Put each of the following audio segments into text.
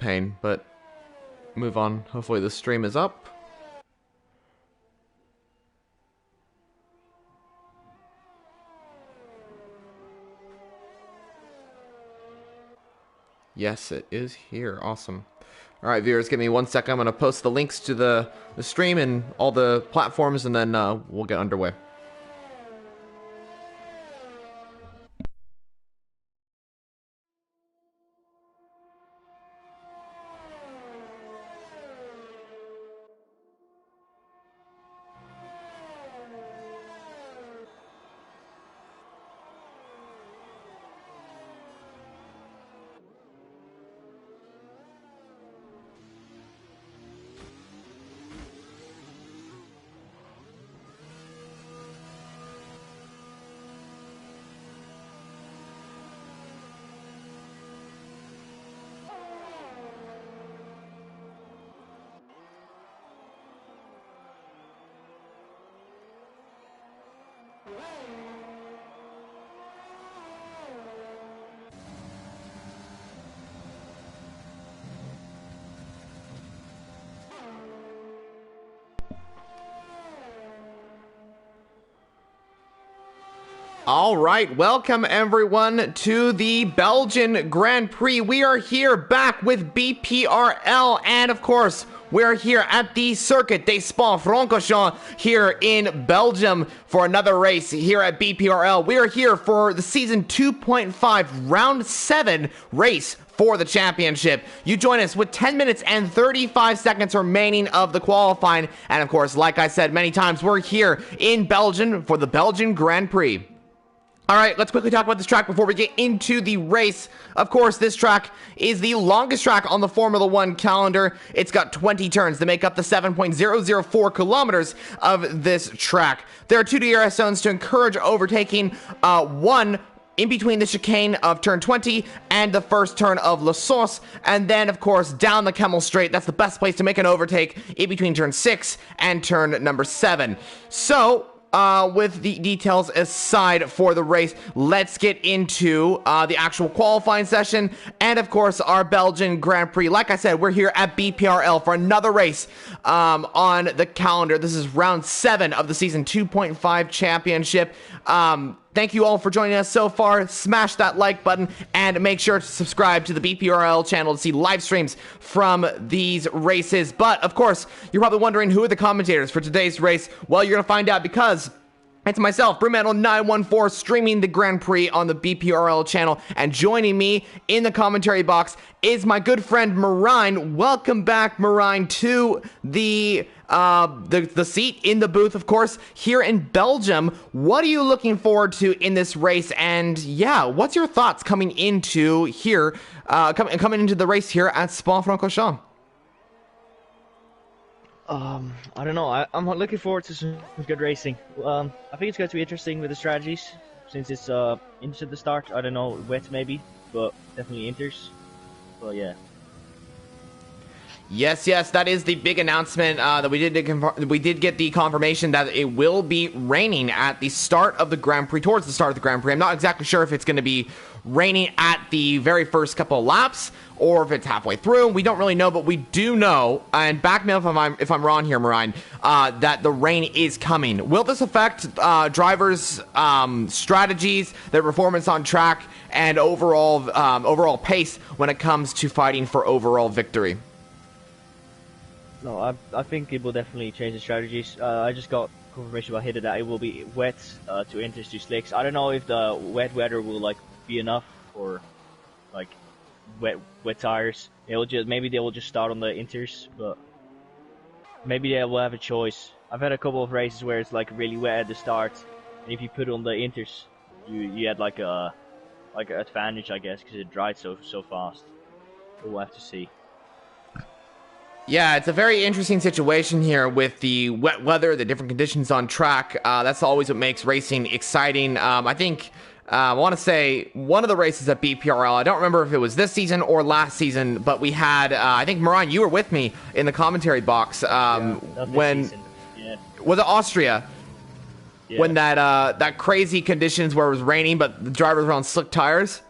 pain, but move on. Hopefully the stream is up. Yes, it is here. Awesome. All right, viewers, give me 1 second. I'm going to post the links to the stream and all the platforms, and then we'll get underway. All right, welcome everyone to the Belgian Grand Prix. We are here back with BPRL, and of course, we're here at the Circuit des Spa-Francorchamps here in Belgium for another race here at BPRL. We are here for the Season 2.5 Round 7 race for the championship. You join us with 10 minutes and 35 seconds remaining of the qualifying, and of course, like I said many times, we're here in Belgium for the Belgian Grand Prix. All right, let's quickly talk about this track before we get into the race. Of course, this track is the longest track on the Formula 1 calendar. It's got 20 turns to make up the 7.004 kilometers of this track. There are two DRS zones to encourage overtaking, one in between the chicane of turn 20 and the first turn of La Sauce, and then, of course, down the Kemmel Straight. That's the best place to make an overtake in between turn 6 and turn number 7. So, with the details aside for the race, let's get into the actual qualifying session and, of course, our Belgian Grand Prix. Like I said, we're here at BPRL for another race on the calendar. This is round 7 of the Season 2.5 Championship. Thank you all for joining us so far. Smash that like button and make sure to subscribe to the BPRL channel to see live streams from these races. But, of course, you're probably wondering who are the commentators for today's race. Well, you're going to find out because it's myself, Brewmetal914, streaming the Grand Prix on the BPRL channel, and joining me in the commentary box is my good friend Marine. Welcome back, Marine, to the seat in the booth, of course, here in Belgium. What are you looking forward to in this race? And yeah, what's your thoughts coming into here, coming into the race here at Spa-Francorchamps? I don't know. I'm looking forward to some good racing. I think it's going to be interesting with the strategies, since it's Inters at the start. I don't know, wet maybe, but definitely Inters. But yeah. Yes, that is the big announcement that we did get the confirmation that it will be raining at the start of the Grand Prix, towards the start of the Grand Prix. I'm not exactly sure if it's going to be raining at the very first couple of laps or if it's halfway through. We don't really know, but we do know, and back me up if I'm wrong here, Marine, that the rain is coming. Will this affect drivers' strategies, their performance on track, and overall pace when it comes to fighting for overall victory? No, I think it will definitely change the strategies. I just got confirmation about Hidden that it will be wet to Inters to slicks. I don't know if the wet weather will be enough for wet tires. Maybe they will just start on the Inters, but maybe they will have a choice. I've had a couple of races where it's really wet at the start, and if you put on the Inters, you had an advantage, I guess, because it dried so fast. But we'll have to see. Yeah, it's a very interesting situation here with the wet weather, the different conditions on track. That's always what makes racing exciting. I think I want to say one of the races at BPRL, I don't remember if it was this season or last season, but we had, I think, Marine, you were with me in the commentary box when, was it Austria? Yeah. When that crazy conditions where it was raining, but the drivers were on slick tires?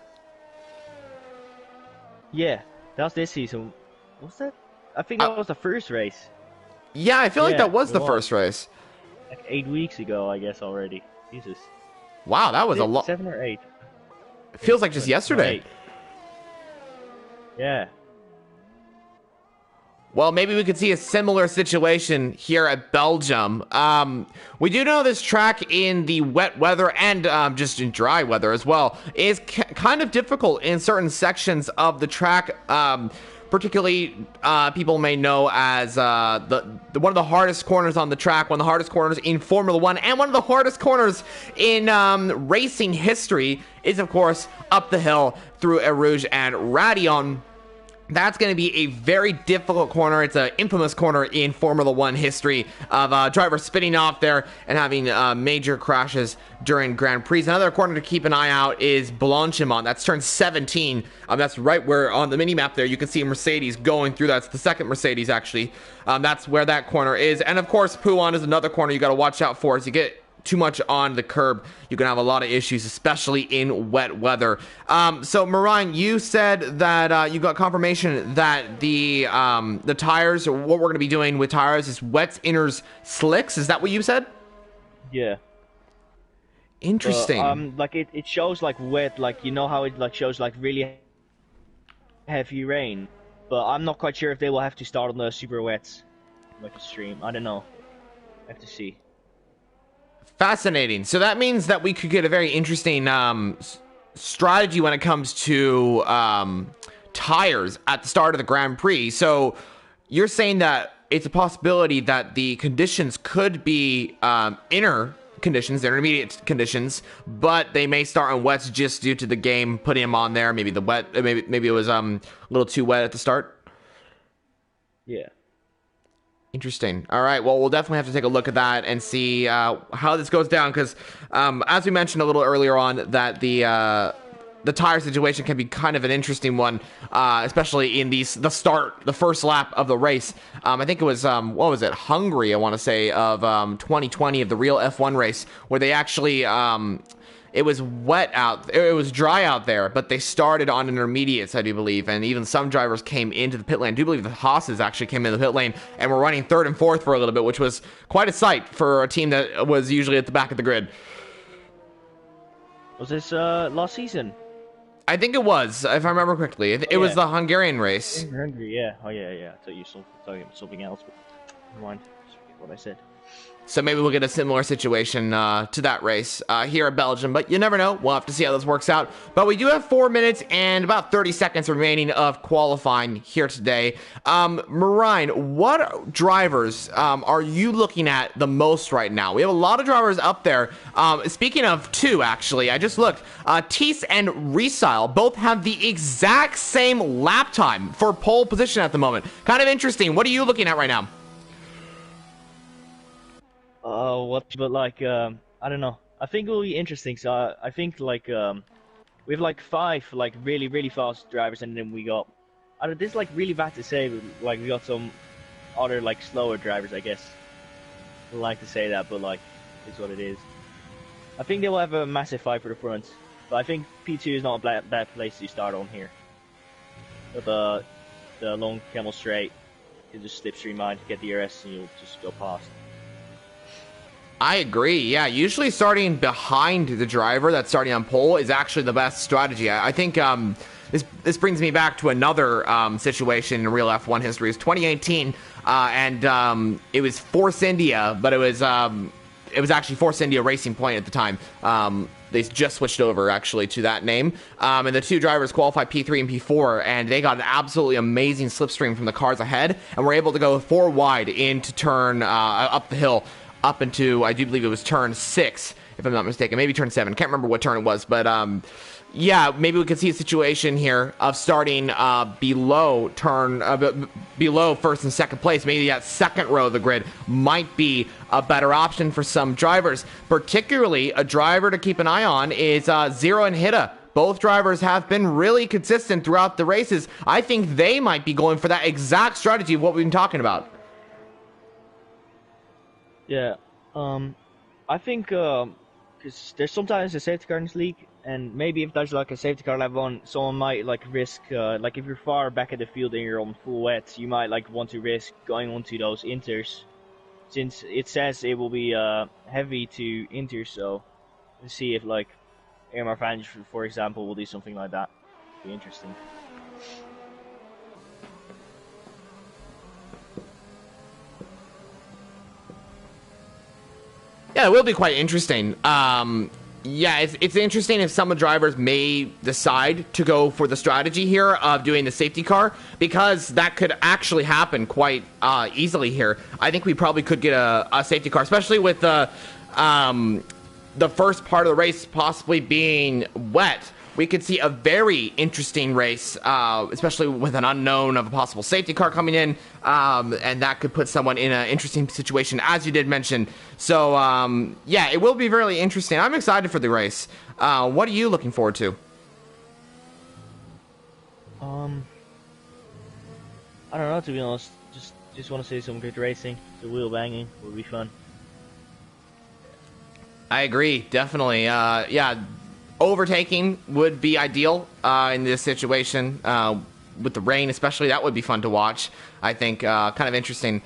Yeah, that was this season. Was that? I think that was the first race. Yeah, I feel like Yeah, that was it the first race. Like 8 weeks ago, I guess already. Jesus. Wow, that was a lot. 7 or 8. It feels like just yesterday. 8. Yeah. Well, maybe we could see a similar situation here at Belgium. We do know this track in the wet weather and just in dry weather as well is kind of difficult in certain sections of the track. Particularly, people may know as one of the hardest corners on the track, one of the hardest corners in Formula One, and one of the hardest corners in racing history is, of course, up the hill through Eau Rouge and Radion. That's going to be a very difficult corner. It's an infamous corner in Formula One history of drivers spinning off there and having major crashes during Grand Prix. Another corner to keep an eye out is Blanchimont. That's turn 17. That's right where on the mini map there you can see a Mercedes going through. That's the second Mercedes actually. That's where that corner is. And of course, Pouin is another corner you got to watch out for as you get too much on the curb. You can have a lot of issues, especially in wet weather. So Marine, you said that you got confirmation that the tires, or what we're going to be doing with tires, is wets, inners, slicks. Is that what you said? Yeah. Interesting. Like it shows like wet, like you know how it like shows like really heavy rain, but I'm not quite sure if they will have to start on the super wets, like a stream. I don't know. I have to see. Fascinating. So that means that we could get a very interesting strategy when it comes to tires at the start of the Grand Prix. So you're saying that it's a possibility that the conditions could be inner conditions, the intermediate conditions, but they may start on wets just due to the game putting them on there. Maybe the wet, maybe it was a little too wet at the start. Yeah. Interesting. All right. Well, we'll definitely have to take a look at that and see how this goes down because, as we mentioned a little earlier on, that the tire situation can be kind of an interesting one, especially in the first lap of the race. I think it was what was it, Hungary? I want to say of 2020 of the real F1 race where they actually. It was wet out. It was dry out there, but they started on intermediates, I do believe, and even some drivers came into the pit lane. I do believe the Haas's actually came into the pit lane and were running third and fourth for a little bit, which was quite a sight for a team that was usually at the back of the grid. Was this last season? I think it was, if I remember correctly. It was the Hungarian race. Hungary, yeah. Oh yeah. I thought you were talking something else, but never mind. Just forget what I said. So maybe we'll get a similar situation to that race here in Belgium, but you never know. We'll have to see how this works out. But we do have 4 minutes and about 30 seconds remaining of qualifying here today. Marine, what drivers are you looking at the most right now? We have a lot of drivers up there. Speaking of two, actually, I just looked. Teese and Resile both have the exact same lap time for pole position at the moment. Kind of interesting. What are you looking at right now? But like, I don't know. I think it will be interesting. So I think like, we have like 5 like really, really fast drivers, and then we got, I don't. This is like really bad to say, but like we got some other like slower drivers, I guess. I like to say that, but like, it's what it is. I think they will have a massive fight for the front, but I think P2 is not a bad place to start on here. But the long camel straight, you just slipstream mine to get the RS, and you'll just go past. I agree. Yeah, usually starting behind the driver that's starting on pole is actually the best strategy. I think this brings me back to another situation in real F1 history. It's 2018, and it was Force India, but it was actually Force India Racing Point at the time. They just switched over actually to that name, and the two drivers qualified P3 and P4, and they got an absolutely amazing slipstream from the cars ahead, and were able to go 4 wide into turn up the hill. Up into, I do believe it was turn 6, if I'm not mistaken. Maybe turn 7. Can't remember what turn it was. But, yeah, maybe we could see a situation here of starting below first and second place. Maybe that second row of the grid might be a better option for some drivers. Particularly, a driver to keep an eye on is Zero and Hida. Both drivers have been really consistent throughout the races. I think they might be going for that exact strategy of what we've been talking about. Yeah, I think because there's sometimes a safety car in this league, And maybe if there's like a safety car lap on, someone might like risk, like if you're far back at the field and you're on full wet, you might like want to risk going onto those inters, since it says it will be heavy to inter. So to see if like AMR Advantage, for example, will do something like that. Be interesting. Yeah, it will be quite interesting. Yeah, it's interesting if some of the drivers may decide to go for the strategy here of doing the safety car, because that could actually happen quite easily here. I think we probably could get a safety car, especially with the first part of the race possibly being wet. We could see a very interesting race, especially with an unknown of a possible safety car coming in, and that could put someone in an interesting situation, as you did mention. So, yeah, it will be really interesting. I'm excited for the race. What are you looking forward to? I don't know, to be honest. Just want to see some good racing. The wheel banging will be fun. I agree, definitely. Yeah. Overtaking would be ideal in this situation with the rain, especially. That would be fun to watch. I think kind of interesting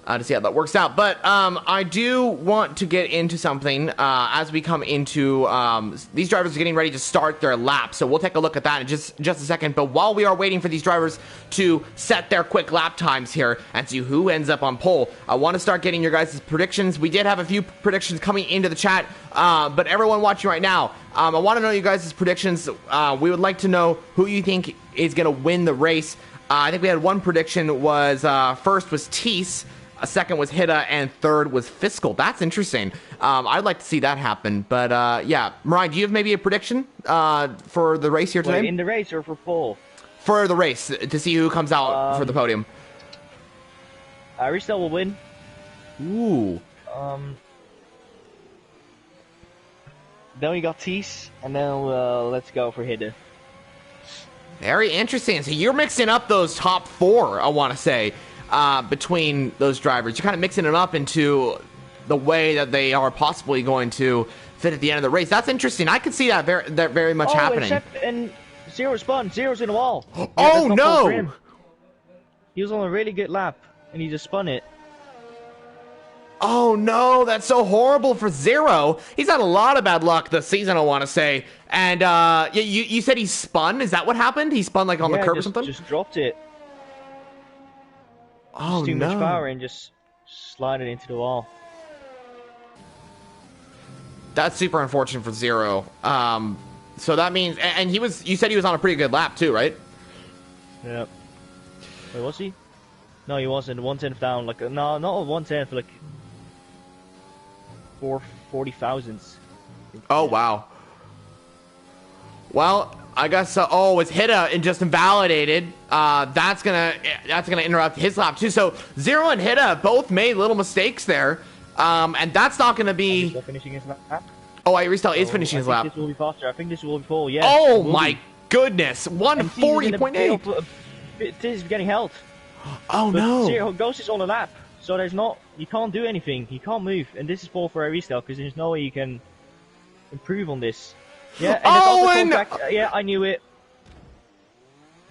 to see how that works out. But I do want to get into something as we come into these drivers are getting ready to start their lap. So we'll take a look at that in just a second. But while we are waiting for these drivers to set their quick lap times here and see who ends up on pole, I want to start getting your guys' predictions. We did have a few predictions coming into the chat, but everyone watching right now, I want to know you guys' predictions. We would like to know who you think is going to win the race. I think we had one prediction was first was Teese, second was Hida, and third was Fiscal. That's interesting. I'd like to see that happen. But yeah, Mariah, do you have maybe a prediction for the race here today? Wait, in the race or for pole? For the race, to see who comes out for the podium. Aristel will win. Ooh. Then we got Teese, and then let's go for Hida. Very interesting. So you're mixing up those top four, I want to say, between those drivers. You're kind of mixing them up into the way that they are possibly going to fit at the end of the race. That's interesting. I could see that very much happening. And Zero spun. Zero's in the wall. Oh, no! He was on a really good lap, and he just spun it. Oh no, that's so horrible for Zero. He's had a lot of bad luck this season, I want to say. And you said he spun? Is that what happened? He spun like on the curb or something? Just dropped it. Oh just too no. much power and just slide it into the wall. That's super unfortunate for Zero. So that means, and you said he was on a pretty good lap too, right? Yep. Wait, was he? No, he wasn't. 1/10 down. Like no, not 1/10. Like 40 thousandths. Oh wow. Well, I guess it's Hida and just invalidated. That's gonna interrupt his lap too. So Zero and Hida both made little mistakes there, and that's not gonna be. Still finishing his lap. Oh, Iristel is finishing his lap. This will be faster. I think this will be full. Yeah. Oh my goodness, 140.8. This is getting held. Oh but no. Zero Ghost is on the lap, so you can't do anything. He can't move, and this is poor for Aristel because there's no way you can improve on this. Yeah. And yeah, I knew it.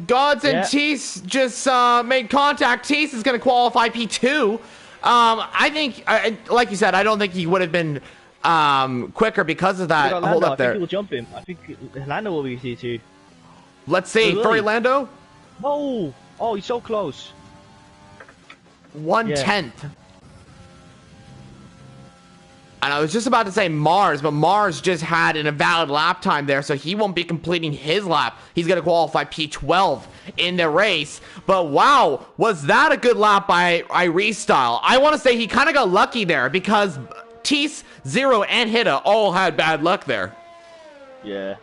Gods and Teese just made contact. Teese is going to qualify P2. I think, like you said, I don't think he would have been quicker because of that. Hold up there. I think he will jump him. I think Lando will be P2. Let's see. For Lando? No. Oh, he's so close. 1/10. And I was just about to say Mars, but Mars just had an invalid lap time there, so he won't be completing his lap. He's going to qualify P12 in the race. But wow, was that a good lap by Iristyle? I want to say he kind of got lucky there because Teese, Zero, and Hida all had bad luck there. Yeah.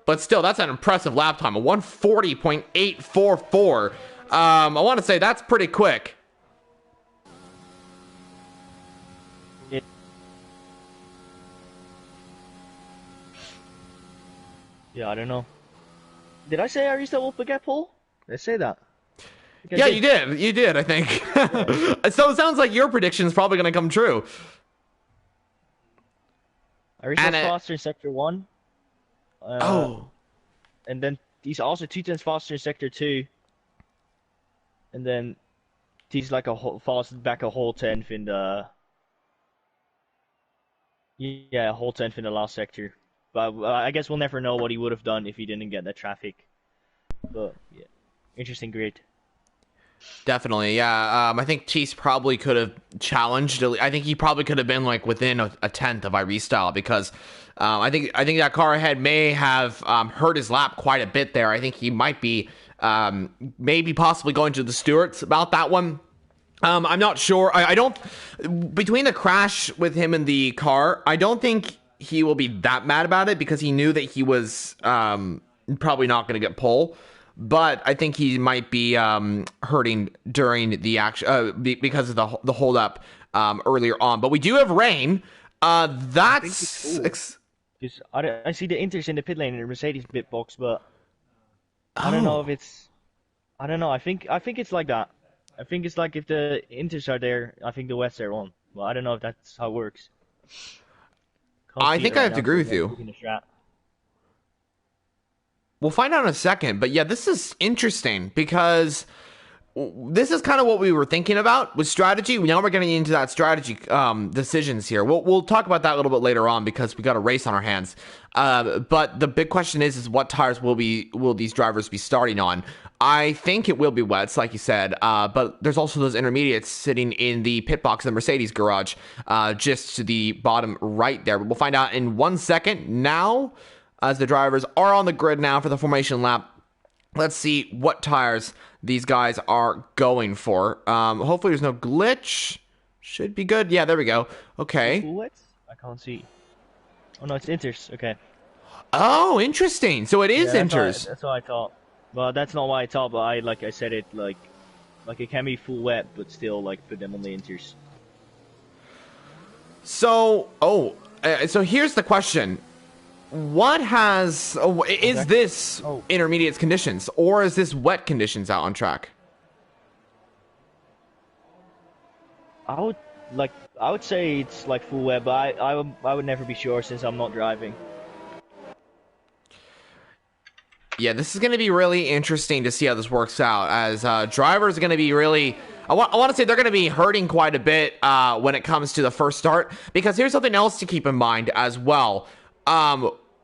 But still, that's an impressive lap time, a 140.844. I want to say that's pretty quick. Yeah, I don't know. Did I say Arista will get pole? Did I say that? Yeah, you did. You did, I think. So it sounds like your prediction is probably going to come true. Arista's faster in Sector 1. Oh. And then he's also 2 tenths faster in sector 2, and then he's like faster back a whole tenth in the a whole tenth in the last sector. But I guess we'll never know what he would have done if he didn't get that traffic. But yeah, interesting grid. Definitely, yeah. I think Tease probably could have challenged. I think he probably could have been like within a tenth of Irestyle, because I think that car ahead may have hurt his lap quite a bit there. I think he might be maybe possibly going to the stewards about that one. I'm not sure. I don't. Between the crash with him in the car, I don't think he will be that mad about it, because he knew that he was probably not going to get pole. But I think he might be hurting during the action because of the hold up earlier on. But we do have rain. That's I see the Inters in the pit lane in the Mercedes pit box, but I don't know if it's. I don't know. I think it's like that. I think it's like if the Inters are there, I think the Wets are on. Well, I don't know if that's how it works. I think I have to agree with you. We'll find out in a second, but yeah, this is interesting, because this is kind of what we were thinking about with strategy. Now we're getting into that strategy decisions here. We'll talk about that a little bit later on, because we got a race on our hands. But the big question is what tires will these drivers be starting on? I think it will be wets, like you said, but there's also those intermediates sitting in the pit box of the Mercedes garage, just to the bottom right there. But we'll find out in 1 second now, as the drivers are on the grid now for the formation lap. Let's see what tires these guys are going for. Hopefully there's no glitch. Should be good. Yeah, there we go. Okay. What? I can't see. Oh no, it's Inters. Okay. Oh, interesting. So it is Inters. That's what I thought. Well, that's not what I thought, but I said it like it can be full wet, but still like put them on the Inters. So, so here's the question. What has is this intermediate conditions, or is this wet conditions out on track? I would say it's like full wet, but I would never be sure since I'm not driving. Yeah, this is going to be really interesting to see how this works out, as drivers are going to be really. I want to say they're going to be hurting quite a bit when it comes to the first start, because here's something else to keep in mind as well.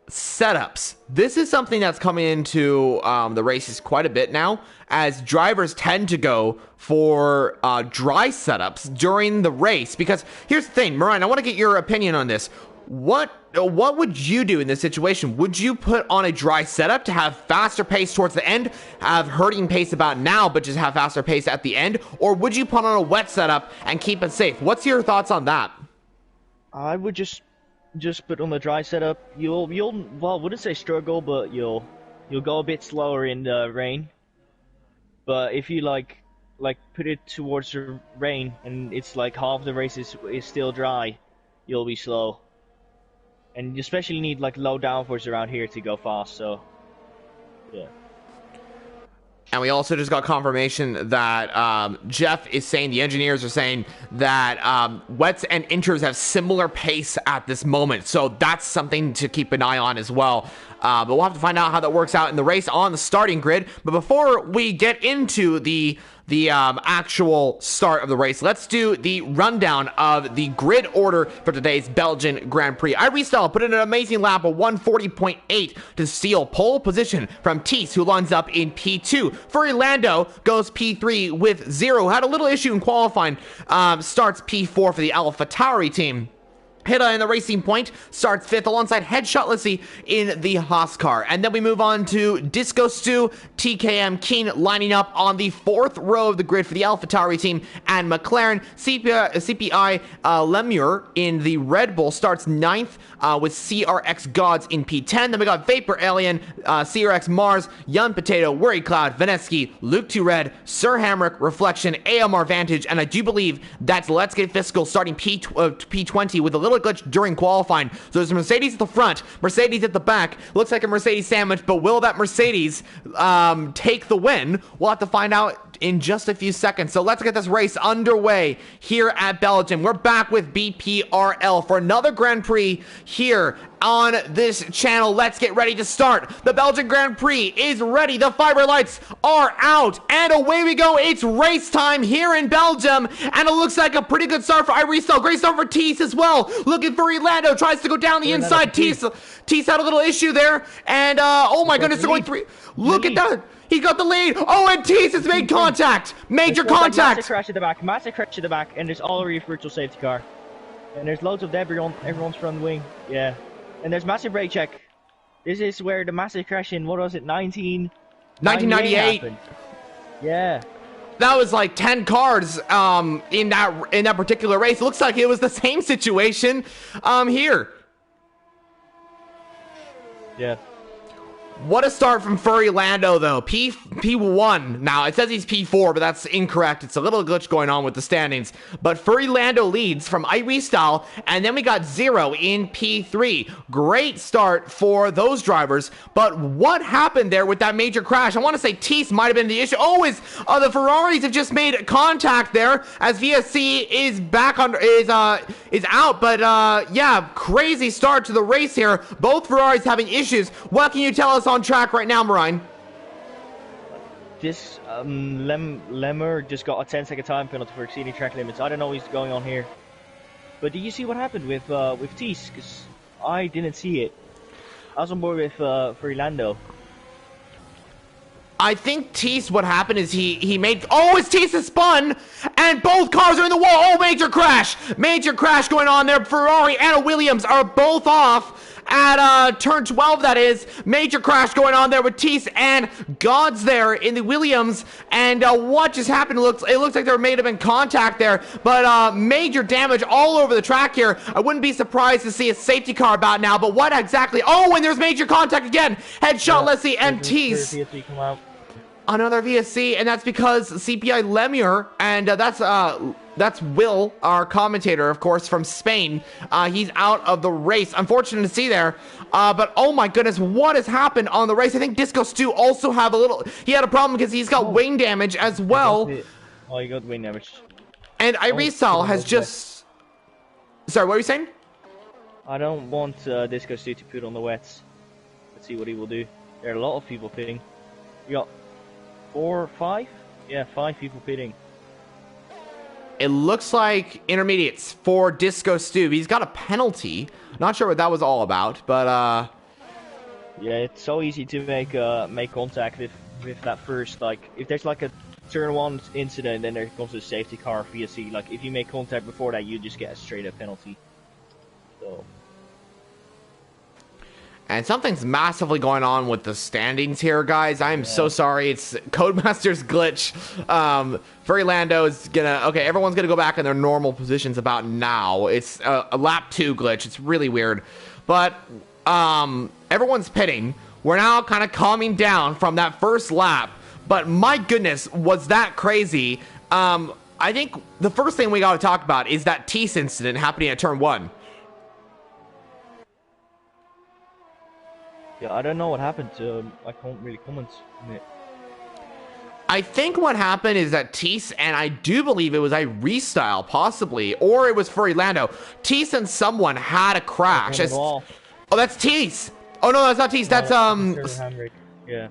Setups. This is something that's coming into the races quite a bit now, as drivers tend to go for dry setups during the race. Because here's the thing, Marine, I want to get your opinion on this. What would you do in this situation? Would you put on a dry setup to have faster pace towards the end, have hurting pace about now, but just have faster pace at the end? Or would you put on a wet setup and keep it safe? What's your thoughts on that? I would just put on the dry setup. You'll well, I wouldn't say struggle, but you'll go a bit slower in the rain. But if you like put it towards the rain and it's like half the race is still dry, you'll be slow. And you especially need like low downforce around here to go fast. So yeah. And we also just got confirmation that Jeff is saying, the engineers are saying that wets and inters have similar pace at this moment. So that's something to keep an eye on as well. But we'll have to find out how that works out in the race on the starting grid. But before we get into the actual start of the race, let's do the rundown of the grid order for today's Belgian Grand Prix. Irestyle put in an amazing lap of 140.8 to steal pole position from Teese, who lines up in P2. Furry Lando goes P3 with 0. Had a little issue in qualifying, starts P4 for the AlphaTauri team. Hida in the Racing Point starts 5th alongside Headshot Lissy in the Haas car. And then we move on to Disco Stu, TKM Keen lining up on the 4th row of the grid for the AlphaTauri team. And McLaren, CPI Lemure in the Red Bull starts 9th with CRX Gods in P10. Then we got Vapor Alien, CRX Mars, Young Potato, Worry Cloud, Vanesky, Luke 2 Red, Sir Hamrick, Reflection, AMR Vantage, and I do believe that's Let's Get Fiscal starting P20 with a little glitch during qualifying. So there's a Mercedes at the front, Mercedes at the back. Looks like a Mercedes sandwich, but will that Mercedes take the win? We'll have to find out in just a few seconds. So let's get this race underway here at Belgium. We're back with BPRL for another Grand Prix here on this channel. Let's get ready to start. The Belgian Grand Prix is ready. The fiber lights are out, and away we go. It's race time here in Belgium, and it looks like a pretty good start for Iristyle. Great start for Tease as well. Looking for Orlando, tries to go down the inside. Tease had a little issue there, and oh my goodness, they're going three. Look at that. He got the lead. Oh, and Tease has made contact. Major contact. Massive crash at the back. Massive crash at the back, and there's already a virtual safety car. And there's loads of debris on everyone's front wing. Yeah. And there's massive brake check. This is where the massive crash in, what was it, 1998? Yeah. That was like 10 cars in that particular race. It looks like it was the same situation here. Yeah. What a start from Furry Lando, though. P1. Now, it says he's P4, but that's incorrect. It's a little glitch going on with the standings. But Furry Lando leads from Iristyle, and then we got 0 in P3. Great start for those drivers, but what happened there with that major crash? I want to say Tease might have been the issue. Oh, the Ferraris have just made contact there as VSC is back on, is out, but yeah, crazy start to the race here. Both Ferraris having issues. What can you tell us on track right now, Marine? This Lemmer just got a 10-second time penalty for exceeding track limits. I don't know what's going on here. But did you see what happened with Tease? Because I didn't see it. I was on board with Orlando. I think Tease, what happened is he made, oh, his Tease is spun, and both cars are in the wall. Oh, major crash going on there. Ferrari and a Williams are both off at turn 12, that is. Major crash going on there with Tease and Gods there in the Williams, and what just happened? It looks like there may have been contact there, but major damage all over the track here. I wouldn't be surprised to see a safety car about now, but what exactly? Oh, and there's major contact again. Headshot, Leslie, and Tease. Another VSC, and that's because CPI Lemure, and that's Will, our commentator, of course, from Spain. He's out of the race. Unfortunate to see there, but oh my goodness, what has happened on the race? I think Disco Stu also have he had a problem because he's got wing damage as well. Oh, he got wing damage. And Iristyle has just... Sorry, what were you saying? I don't want Disco Stu to put on the wets. Let's see what he will do. There are a lot of people pitting. You got 4 or 5? Yeah, 5 people pitting. It looks like intermediates for Disco Stu. He's got a penalty. Not sure what that was all about, but yeah, it's so easy to make contact with that first, like, if there's like a turn 1 incident, then there comes a safety car VSC. Like, if you make contact before that, you just get a straight up penalty. So. And something's massively going on with the standings here, guys. I'm so sorry. It's Codemaster's glitch. Furry Lando is gonna... Okay, everyone's gonna go back in their normal positions about now. It's a lap 2 glitch. It's really weird. But everyone's pitting. We're now kind of calming down from that first lap. But my goodness, was that crazy. I think the first thing we got to talk about is that Tease incident happening at turn 1. Yeah, I don't know what happened to him. I can't really comment on it. I think what happened is that Tease, and I do believe it was Iristyle, possibly, or it was Furry Lando. Tease and someone had a crash. Oh, that's Tease. Oh no, that's not Tease. That's Yeah.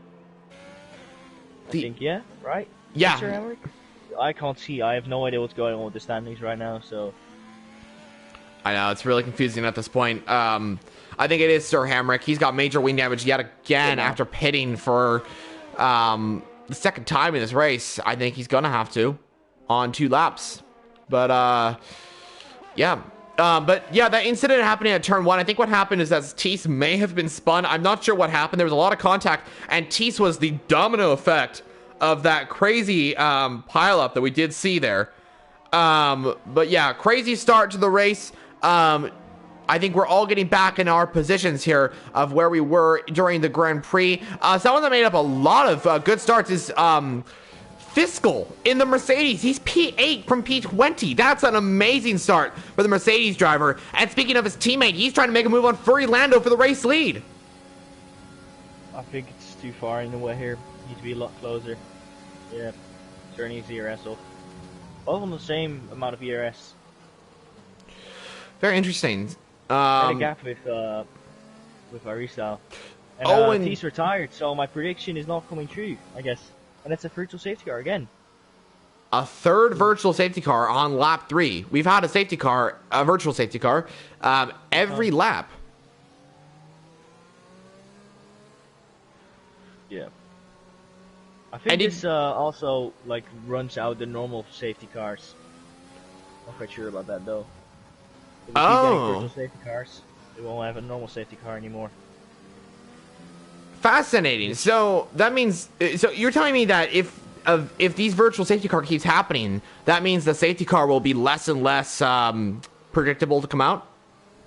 I think yeah, right? Yeah. I can't see. I have no idea what's going on with the standings right now. So. I know, it's really confusing at this point. I think it is Sir Hamrick. He's got major wing damage yet again after pitting for the second time in this race. I think he's going to have to on 2 laps. But, yeah. But, yeah, that incident happening at turn 1, I think what happened is that Tease may have been spun. I'm not sure what happened. There was a lot of contact, and Tease was the domino effect of that crazy pileup that we did see there. But, yeah, crazy start to the race. I think we're all getting back in our positions here of where we were during the Grand Prix. Someone that made up a lot of good starts is Fiscal in the Mercedes. He's P8 from P20. That's an amazing start for the Mercedes driver. And speaking of his teammate, he's trying to make a move on Furry Lando for the race lead. I think it's too far in the way here. Need to be a lot closer. Yeah. turning his ERS up. Both on the same amount of ERS. Very interesting. A gap with my restyle. And he's retired, so my prediction is not coming true, I guess. And it's a virtual safety car again. A third virtual safety car on lap 3. We've had a safety car, a virtual safety car, every lap. Yeah. I think this also like runs out the normal safety cars. Not quite sure about that though. If we keep getting virtual safety cars, we won't have a normal safety car anymore. Fascinating. So that means, so you're telling me that if these virtual safety car keeps happening, that means the safety car will be less and less predictable to come out?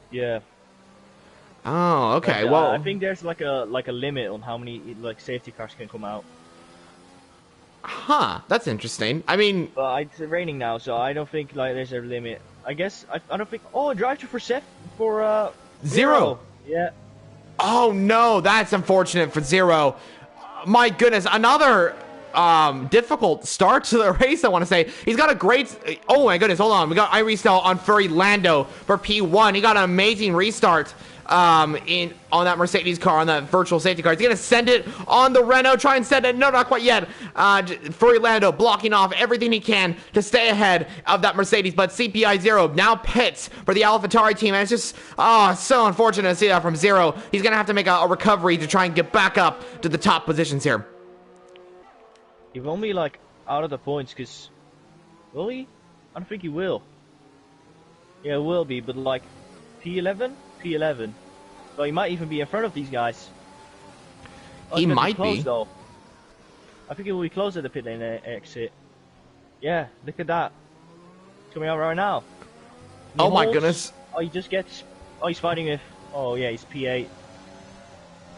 Yeah. Oh, okay. But, well, I think there's like a limit on how many like safety cars can come out. Huh. That's interesting. I mean, but it's raining now, so I don't think like there's a limit. I guess I don't think. Oh, drive-through for Zero. Yeah. Oh no, that's unfortunate for Zero. My goodness, another difficult start to the race, I want to say. He's got a great, oh my goodness, hold on. We got iRestyle on Furry Lando for P1. He got an amazing restart on that Mercedes car, on that virtual safety car. He's gonna send it on the Renault, try and send it, no, not quite yet. Furry Lando blocking off everything he can to stay ahead of that Mercedes, but CPI Zero now pits for the AlphaTauri team, and it's just, so unfortunate to see that from Zero. He's gonna have to make a recovery to try and get back up to the top positions here. He won't be like out of the points, because will he? I don't think he will. Yeah, it will be, but like P11. So he might even be in front of these guys. Oh, he might close, be. Though. I think it will be close at the pit lane exit. Yeah, look at that. It's coming out right now. Oh my goodness. Oh, he just gets. Oh, he's fighting with. Oh yeah, he's P8.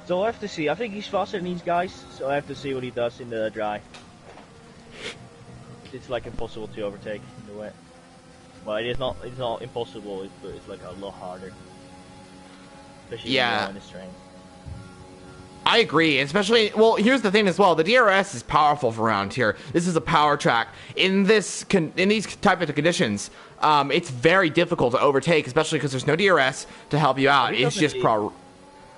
So I have to see. I think he's faster than these guys. So I have to see what he does in the dry. It's like impossible to overtake in the wet. Well, it is not. It's not impossible. But it's like a lot harder. Especially in this terrain. I agree, especially, well, here's the thing as well. The DRS is powerful for around here. This is a power track. In these type of conditions, it's very difficult to overtake, especially because there's no DRS to help you out. It's just how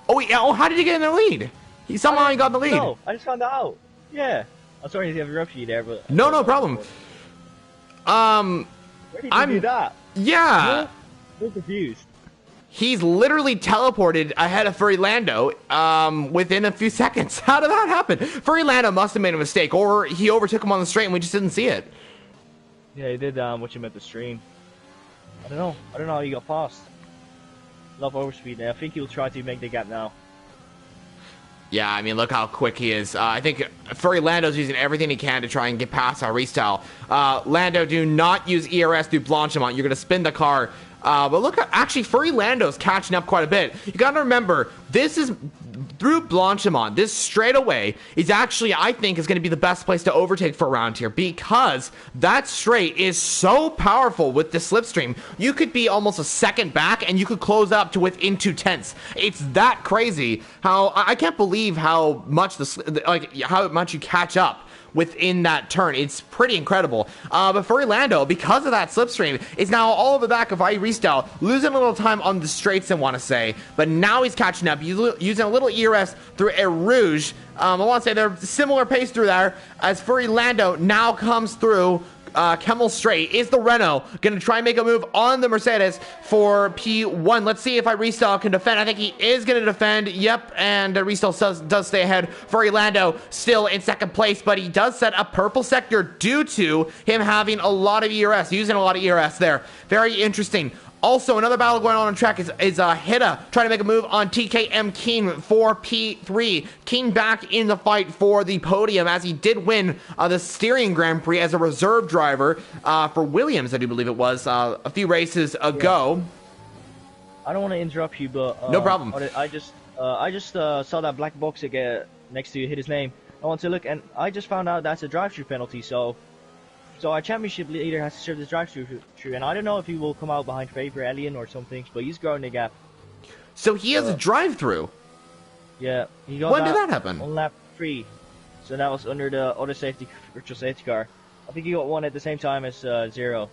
did he get in the lead? He somehow got in the lead. No, I just found that out. Yeah. I'm sorry to interrupt you there, but... No problem. Where did you do that? Yeah. I'm confused. He's literally teleported ahead of Furry Lando within a few seconds. How did that happen? Furry Lando must have made a mistake, or he overtook him on the straight and we just didn't see it. Yeah, he did what you meant the stream. I don't know how he got past. Love overspeed there. I think he'll try to make the gap now. Yeah, I mean, look how quick he is. I think Furry Lando's using everything he can to try and get past our restyle. Lando, do not use ERS through Blanchimont. You're going to spin the car. But look, actually, Furry Lando's catching up quite a bit. You got to remember, this is through Blanchimont. This straightaway is actually, I think, is going to be the best place to overtake for around here because that straight is so powerful with the slipstream. You could be almost a second back and you could close up to within 2/10. It's that crazy. How I can't believe how much how much you catch up within that turn. It's pretty incredible. But Furry Lando, because of that slipstream, is now all over the back of iRestyle, losing a little time on the straights, I want to say. But now he's catching up, using a little ERS through Air Rouge. I want to say they're similar pace through there, as Furry Lando now comes through Kemmel Straight. Is the Renault going to try and make a move on the Mercedes for P1? Let's see if iRestyle can defend. I think he is going to defend. Yep, and Restyle does stay ahead. Furry Lando still in second place, but he does set a purple sector due to him having a lot of ERS, using a lot of ERS there. Very interesting. Also, another battle going on track is Hida trying to make a move on TKM Keen for P3. Keen back in the fight for the podium as he did win the Styrian Grand Prix as a reserve driver for Williams, I do believe it was, a few races ago. Yeah. I don't want to interrupt you, but... no problem. I just saw that black box again next to Hida's name. I want to look, and I just found out that's a drive-through penalty, so our championship leader has to serve this drive-through, and I don't know if he will come out behind Faber Alien or something, but he's growing the gap. So he has a drive-through? Yeah. He got when did that happen? On lap 3. So that was under the other virtual safety car. I think he got one at the same time as Zero.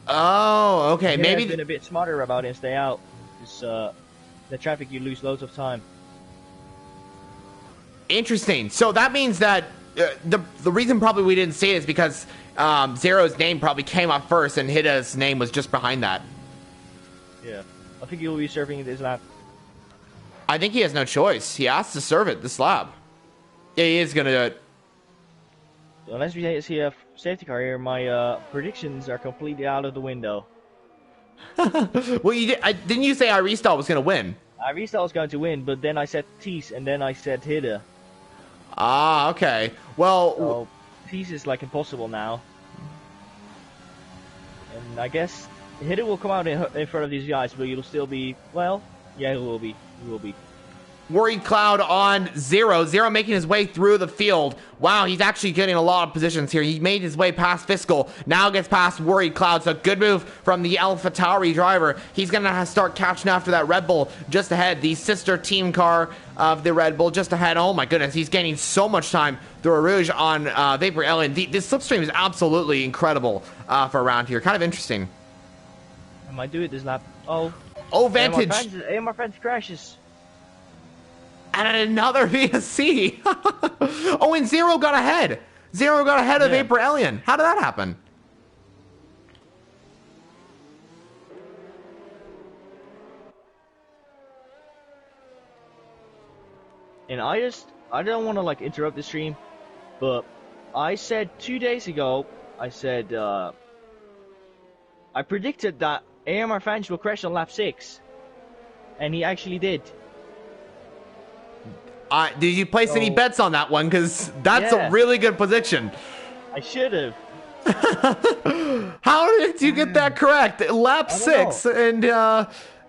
Oh, okay. Maybe Maybe been a bit smarter about it and stay out. Because the traffic, you lose loads of time. interesting. So that means that the reason probably we didn't see it is because Zero's name probably came up first and Hida's name was just behind that. Yeah. I think he'll be serving this lap. I think he has no choice. He has to serve it this lap. Yeah, he is gonna do it. Unless we see a safety car here, my predictions are completely out of the window. Well, didn't you say Iristall was gonna win? Iristall was going to win, but then I said Tease, and then I said Hida. Ah, okay. Well, So Tease is like impossible now. And I guess Hida will come out in front of these guys, but you'll still be, well, yeah, he will be. He will be. Worried Cloud on Zero. Zero making his way through the field. Wow, he's actually getting a lot of positions here. He made his way past Fiscal. Now gets past Worried Cloud. So good move from the Alpha Tauri driver. He's going to start catching after that Red Bull just ahead. The sister team car of the Red Bull just ahead. Oh my goodness, he's gaining so much time through a Rouge on BPRL. And this slipstream is absolutely incredible for around here. Kind of interesting. I might do it this lap. Oh. Oh, Vantage. AMR Vantage crashes. And another VSC. Oh, and Zero got ahead. Zero got ahead of Vapor Alien. How did that happen? And I don't want to like interrupt the stream, but I said 2 days ago, I said, I predicted that AMR Vantage will crash on lap 6. And he actually did. Did you place any bets on that one? Because that's a really good prediction. I should have. How did you get that correct? Lap 6, and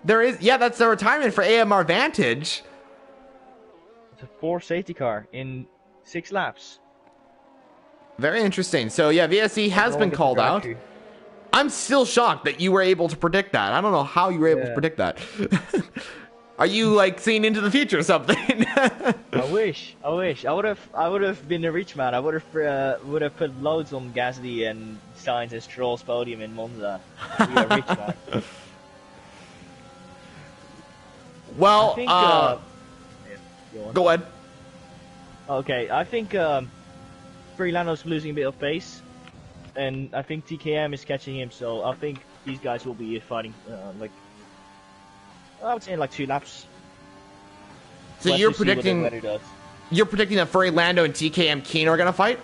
there is, that's the retirement for AMR Vantage. It's a 4 safety car in 6 laps. Very interesting. So yeah, VSC has been called out. I'm still shocked that you were able to predict that. I don't know how you were able to predict that. Are you like seeing into the future or something? I wish. I would have been a rich man. I would have put loads on Gasly and Sainz as Stroll's podium in Monza. Be a rich man. Well, think, go ahead. Okay, I think Freelando's losing a bit of pace, and I think TKM is catching him. So I think these guys will be fighting like. I would say in like 2 laps. So you're predicting that Furry Lando and TKM Keen are gonna fight?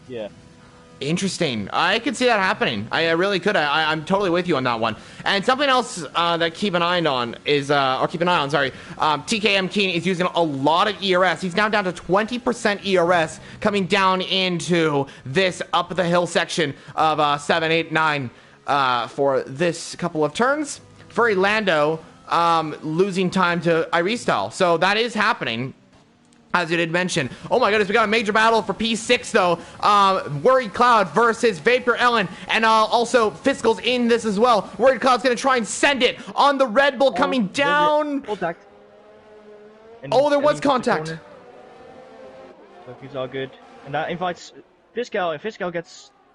Yeah. Interesting. I could see that happening. I really could. I'm totally with you on that one. And something else that keep an eye on is, TKM Keen is using a lot of ERS. He's now down to 20% ERS coming down into this up the hill section of 7, 8, 9 for this couple of turns. Furry Lando losing time to Iristall. So that is happening, as you did mention. Oh my goodness, we got a major battle for P6 though. Worried Cloud versus Vapor Ellen, and also Fiscal's in this as well. Worried Cloud's gonna try and send it on the Red Bull coming down. Contact. There was contact. So it's all good. And that invites Fiscal, and Fiscal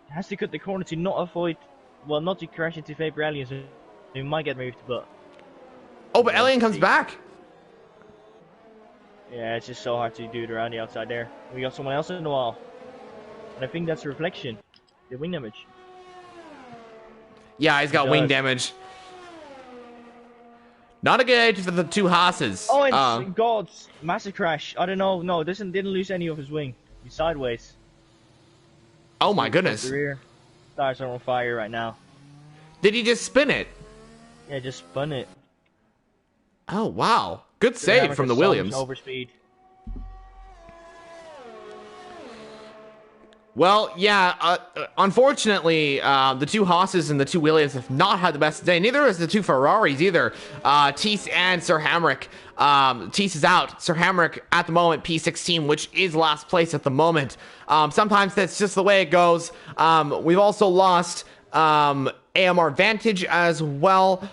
has to cut the corner to not to crash into Vapor Ellen, so he might get moved, but... Oh, but Alien comes back. Yeah, it's just so hard to do it around the outside there. We got someone else in the wall. And I think that's a reflection. The wing damage. Yeah, he's got wing damage. Not a good age for the 2 Haas's. Oh, and God's massive crash. I don't know. No, didn't lose any of his wing. He's sideways. Oh my goodness. The rear tires are on fire right now. Did he just spin it? Yeah, just spun it. Oh, wow. Good save from the Williams. Overspeed. Well, yeah, unfortunately, the 2 Haas's and the 2 Williams have not had the best day. Neither has the 2 Ferraris either. Teese and Sir Hamrick. Teese is out. Sir Hamrick at the moment, P16, which is last place at the moment. Sometimes that's just the way it goes. We've also lost AMR Vantage as well.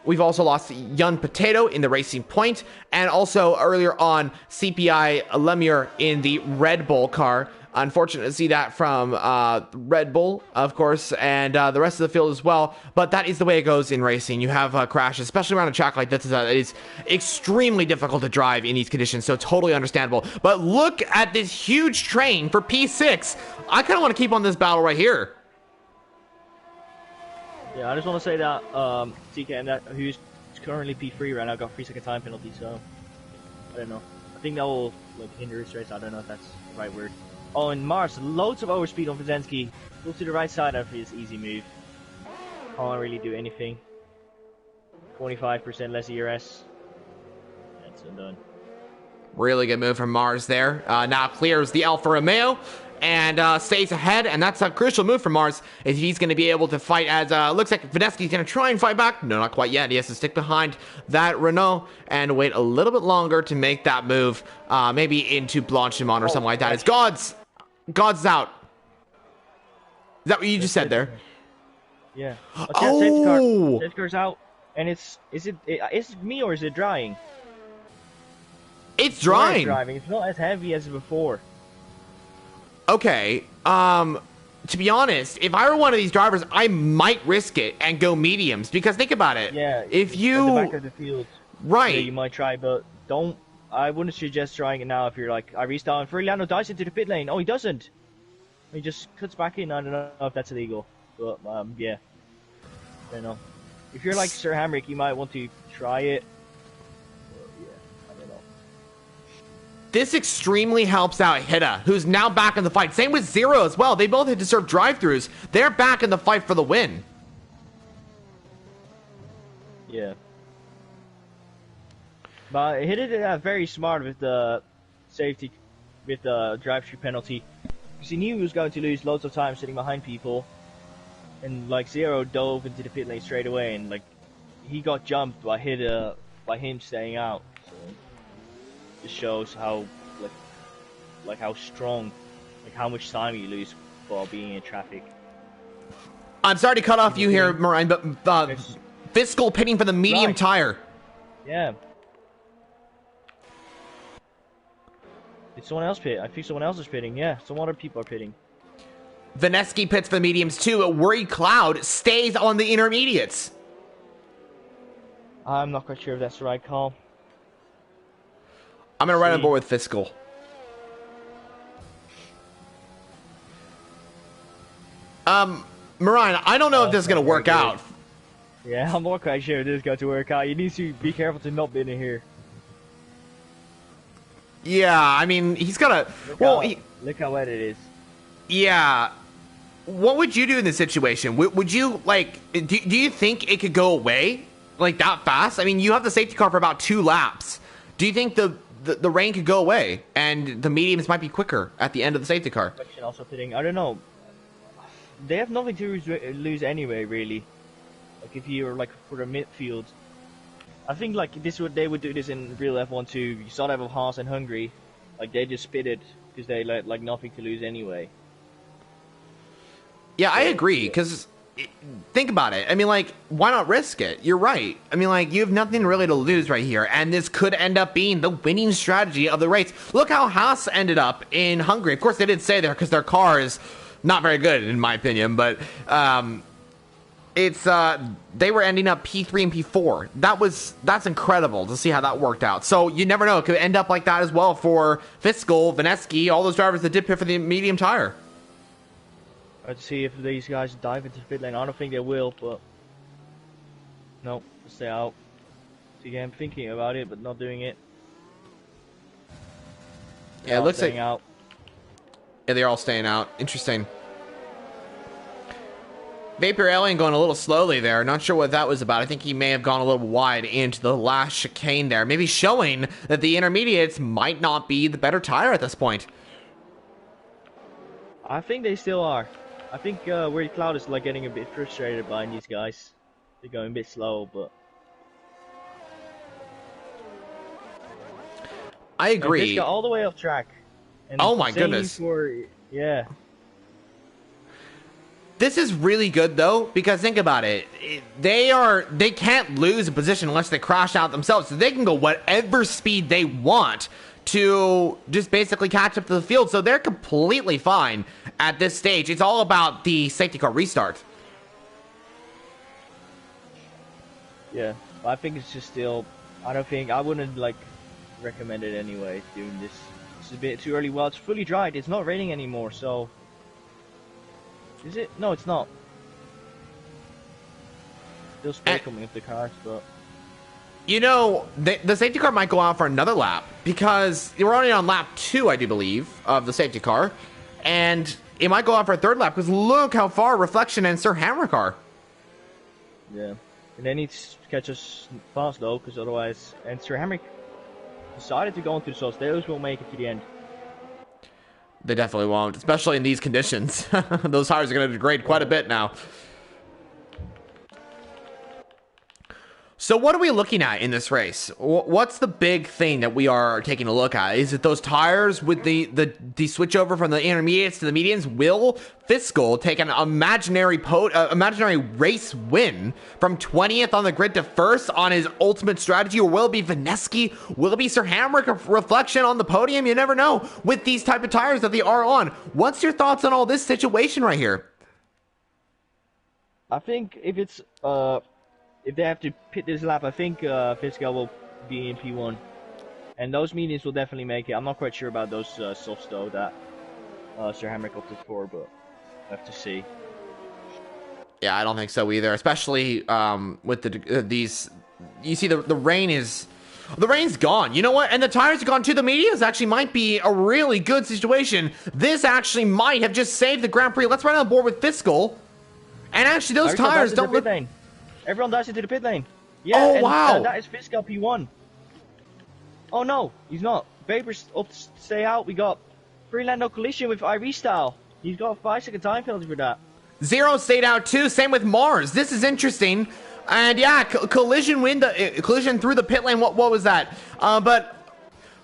We've also lost Yun Potato in the Racing Point, and also earlier on CPI Lemure in the Red Bull car. Unfortunate to see that from Red Bull, of course, and the rest of the field as well. But that is the way it goes in racing. You have crashes, especially around a track like this. It is extremely difficult to drive in these conditions, so totally understandable. But look at this huge train for P6. I kind of want to keep on this battle right here. Yeah, I just want to say that TKM, that who's currently P3 right now, got 3-second time penalty, so I don't know. I think that will like hinder his race. I don't know if that's the right word. Oh, and Mars, loads of overspeed on Vizensky. Go to the right side after his easy move. Can't really do anything. 25% less ERS. That's undone. Really good move from Mars there. Now clears the Alfa Romeo and stays ahead, and that's a crucial move from Mars if he's going to be able to fight. As looks like Vinesky's going to try and fight back. No, not quite yet. He has to stick behind that Renault and wait a little bit longer to make that move, maybe into Blanchimont or something like that. It's God's out. Is that what you just said there? Yeah. Oh! Safety car's out, and is it me or is it drying? It's drying. It's not as heavy as before. Okay, to be honest, if I were one of these drivers, I might risk it and go mediums, because think about it. Yeah, if you... at the back of the field. Right. Yeah, you might try, but don't... I wouldn't suggest trying it now if you're like, I restart, and Fernando dives into the pit lane. Oh, he doesn't. He just cuts back in. I don't know if that's illegal, but, yeah. I don't know. If you're like Sir Hamrick, you might want to try it. But, yeah, I don't know. This extremely helps out Hida, who's now back in the fight. Same with Zero as well. They both had to serve drive-thrus. They're back in the fight for the win. Yeah. But Hida did that very smart with the safety, with the drive-thru penalty. Because he knew he was going to lose loads of time sitting behind people. And like Zero dove into the pit lane straight away, and like he got jumped by Hida, by him staying out. So it shows how like how strong, like how much time you lose for being in traffic. I'm sorry to cut off you here, Marine, but Fiscal pitting for the medium tire. Yeah. Did someone else pit? I think someone else is pitting. Yeah, some other people are pitting. Vinesky pits for the mediums too. Worried Cloud stays on the intermediates. I'm not quite sure if that's the right call. I'm going to ride on board with Fiscal. Marine, I don't know if this is going to work out. Yeah, I'm not quite sure if this is going to work out. You need to be careful to not be in here. Yeah, I mean, he's got to... Well, look how wet it is. Yeah. What would you do in this situation? Would you, like... Do you think it could go away? Like, that fast? I mean, you have the safety car for about 2 laps. Do you think the rain could go away and the mediums might be quicker at the end of the safety car? Also pitting. I don't know. They have nothing to lose anyway, really. Like, if you're, like, for the midfield... I think like they would do this in real F1 too. You saw that with Haas and Hungary, like they just pitted because they had like nothing to lose anyway. Yeah, I agree. Because think about it. I mean, like, why not risk it? You're right. I mean, like, you have nothing really to lose right here, and this could end up being the winning strategy of the race. Look how Haas ended up in Hungary. Of course, they didn't stay there because their car is not very good in my opinion, but it's they were ending up P3 and P4. That's incredible to see how that worked out. So you never know, it could end up like that as well for Fiscal, Vinesky, all those drivers that did pit for the medium tire. Let's see if these guys dive into the pit lane. I don't think they will, but no, stay out. So again, thinking about it but not doing it. Yeah, it looks like out. Yeah, they're all staying out. Interesting. BPRL going a little slowly there. Not sure what that was about. I think he may have gone a little wide into the last chicane there. Maybe showing that the intermediates might not be the better tire at this point. I think they still are. I think Weird Cloud is like getting a bit frustrated by these guys. They're going a bit slow, but... I agree. They got all the way off track. And oh my goodness. Yeah. This is really good though, because think about it. They can't lose a position unless they crash out themselves. So they can go whatever speed they want to just basically catch up to the field. So they're completely fine at this stage. It's all about the safety car restart. Yeah, I think it's just still. I wouldn't like recommend it anyway. Doing this, it's a bit too early. Well, it's fully dried. It's not raining anymore. So, is it? No, it's not. Still spray coming off the cars, but. You know, the safety car might go out for another lap because we're only on lap 2, I do believe, of the safety car. And it might go out for a third lap because look how far Reflection and Sir Hamrick are. Yeah. And they need to catch us fast though, because otherwise... And Sir Hamrick decided to go into the sauce. They always won't make it to the end. They definitely won't, especially in these conditions. Those tires are going to degrade quite a bit now. So what are we looking at in this race? What's the big thing that we are taking a look at? Is it those tires with the switch over from the intermediates to the medians? Will Fiscal take an imaginary race win from 20th on the grid to 1st on his ultimate strategy? Or will it be Vineski? Will it be Sir Hamrick of Reflection on the podium? You never know with these type of tires that they are on. What's your thoughts on all this situation right here? I think if it's... if they have to pit this lap, I think Fiscal will be in P1. And those mediums will definitely make it. I'm not quite sure about those softs though that Sir Hamrick opted for, but I have to see. Yeah, I don't think so either, especially with these... You see the rain is... The rain's gone. You know what? And the tires are gone too. The mediums actually might be a really good situation. This actually might have just saved the Grand Prix. Let's run on board with Fiscal. And actually those tires don't look... Everyone dives into the pit lane. Yeah, oh, wow. That is Fiscal P1. Oh, no. He's not. Baber's up to stay out. We got Freelando collision with IV style. He's got a 5-second time penalty for that. Zero stayed out too. Same with Mars. This is interesting. And yeah, collision through the pit lane. What was that? But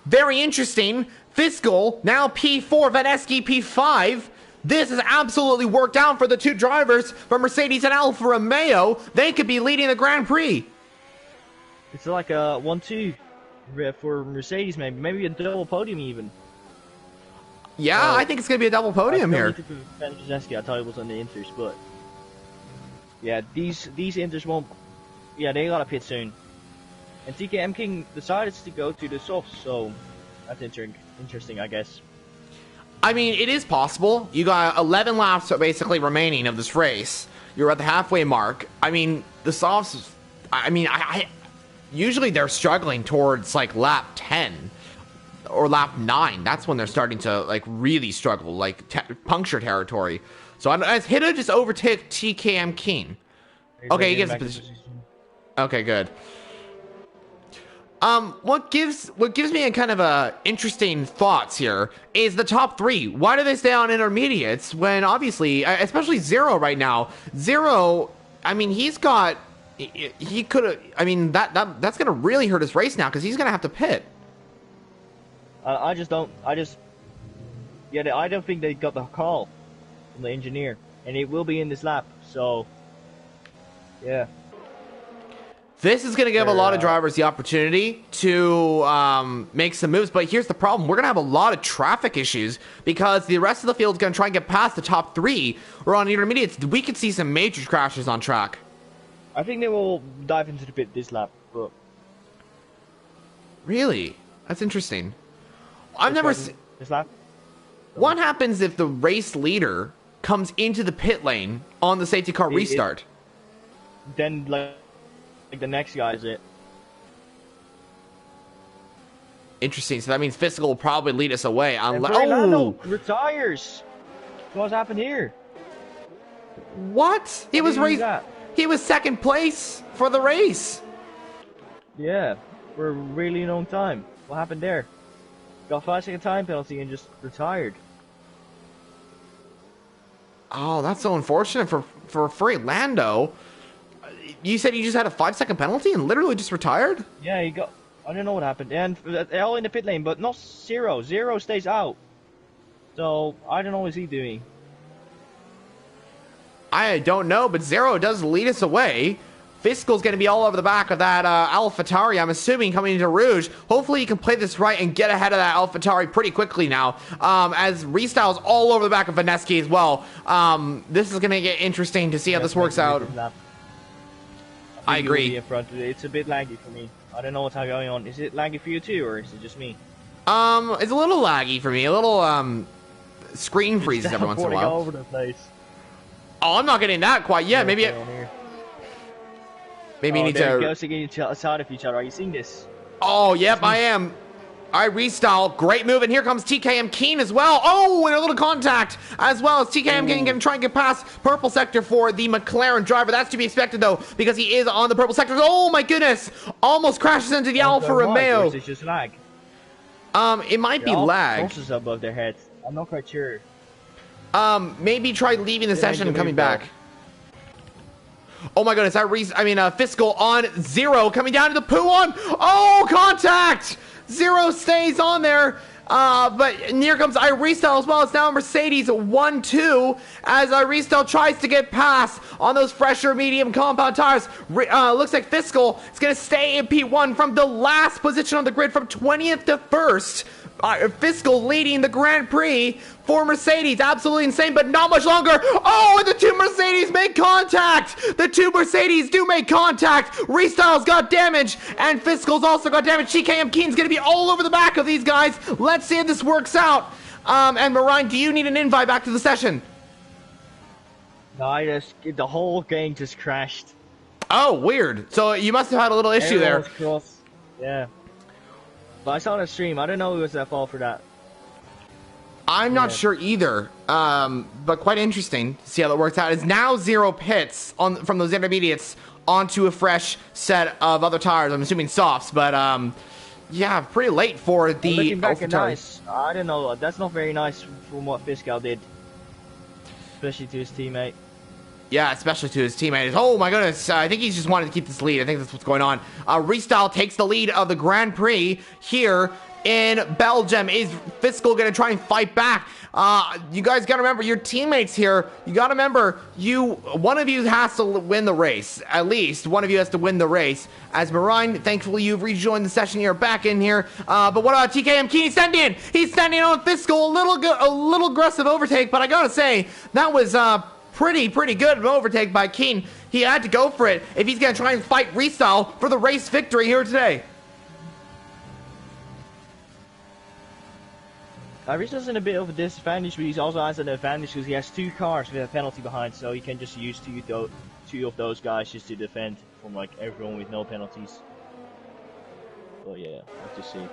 very interesting. Fiscal, now P4, Vaneski P5. This has absolutely worked out for the two drivers from Mercedes and Alfa Romeo. They could be leading the Grand Prix. It's like a 1-2 for Mercedes, maybe a double podium even. Yeah, I think it's going to be a double podium here. I thought it was on the Inters, but yeah, these Inters won't. Yeah, they gotta pit soon. And TKM King decided to go to the softs, so that's interesting, I guess. I mean, it is possible. You got 11 laps basically remaining of this race. You're at the halfway mark. I mean, the softs, I usually they're struggling towards like lap 10 or lap 9. That's when they're starting to like really struggle, like puncture territory. So as Hida just overtook TKM King. Okay, he gets position. Okay, good. What gives me a kind of a interesting thoughts here is the top 3. Why do they stay on intermediates when obviously, especially Zero right now, Zero, I mean, he could have, I mean, that's going to really hurt his race now because he's going to have to pit. I don't think they got the call from the engineer, and it will be in this lap, so, yeah. This is going to give a lot of drivers the opportunity to make some moves, but here's the problem. We're going to have a lot of traffic issues because the rest of the field is going to try and get past the top 3. Or on the intermediates, we could see some major crashes on track. I think they will dive into the pit this lap, but... Really? That's interesting. I've never seen... This lap? What happens if the race leader comes into the pit lane on the safety car restart? Then, like the next guy is it. Interesting. So that means Fiscal will probably lead us away. Oh! Retires! So what's happened here? What? He was second place for the race. Yeah, for a really long time. What happened there? Got a 5-second time penalty and just retired. Oh, that's so unfortunate for Freelando. You said he just had a 5-second penalty and literally just retired? Yeah, he got... I don't know what happened. And they're all in the pit lane, but not Zero. Zero stays out. So, I don't know what he's doing. I don't know, but Zero does lead us away. Fiscal's going to be all over the back of that AlphaTauri, I'm assuming, coming into Rouge. Hopefully he can play this right and get ahead of that AlphaTauri pretty quickly now, as Restyle's all over the back of Vaneski as well. This is going to get interesting to see how this works out. I agree. It's a bit laggy for me. I don't know what's going on. Is it laggy for you too, or is it just me? It's a little laggy for me. A little, screen freezes every once in a while. All over the place. Oh, I'm not getting that quite yet. Maybe Maybe you need to... Goes against outside of each other. Are you seeing this? Oh, yep, I am. All right, Restyle. Great move. And here comes TKM Keen as well. Oh, and a little contact as well as TKM Keen going to try and get past purple sector for the McLaren driver. That's to be expected, though, because he is on the purple sector. Oh, my goodness. Almost crashes into the Alfa Romeo. Is it just lag? It might be lag. Crosses above their heads. I'm not quite sure. Maybe try leaving the session and coming back. Oh my goodness, Fiscal on 0, coming down to the poo on. Oh, contact! 0 stays on there. But here comes Restyle as well. It's now Mercedes 1-2 as Restyle tries to get past on those fresher medium compound tires. Looks like Fiscal is going to stay in P1 from the last position on the grid from 20th to 1st. Fiscal leading the Grand Prix for Mercedes. Absolutely insane, but not much longer. Oh, and the two Mercedes make contact. The two Mercedes do make contact. Restyle's got damage, and Fiscal's also got damage. TKM Keen's going to be all over the back of these guys. Let's see if this works out. And Marine, do you need an invite back to the session? No, the whole game just crashed. Oh, weird. So you must have had a little issue there. Yeah. But I saw on the stream. I don't know who was at fault for that. I'm not sure either, but quite interesting to see how that works out. It's now 0 pits from those intermediates onto a fresh set of other tires. I'm assuming softs, but yeah, pretty late for the looking back at nice. I don't know. That's not very nice from what Fiscal did, especially to his teammate. Yeah, especially to his teammate. Oh my goodness, I think he's just wanted to keep this lead. I think that's what's going on. Restyle takes the lead of the Grand Prix here in Belgium. Is Fiscal going to try and fight back? You guys got to remember, your teammates here, you got to remember, one of you has to win the race. At least one of you has to win the race. As Marine, thankfully you've rejoined the session here, back in here. But what about TKM Keen? He's sending on Fiscal. A little aggressive overtake, but I got to say, that was pretty good overtake by Keen. He had to go for it if he's going to try and fight Restyle for the race victory here today. Restyle's in a bit of a disadvantage, but he also has an advantage because he has 2 cars with a penalty behind, so he can just use two of those guys just to defend from like everyone with no penalties. But yeah, we'll have to see.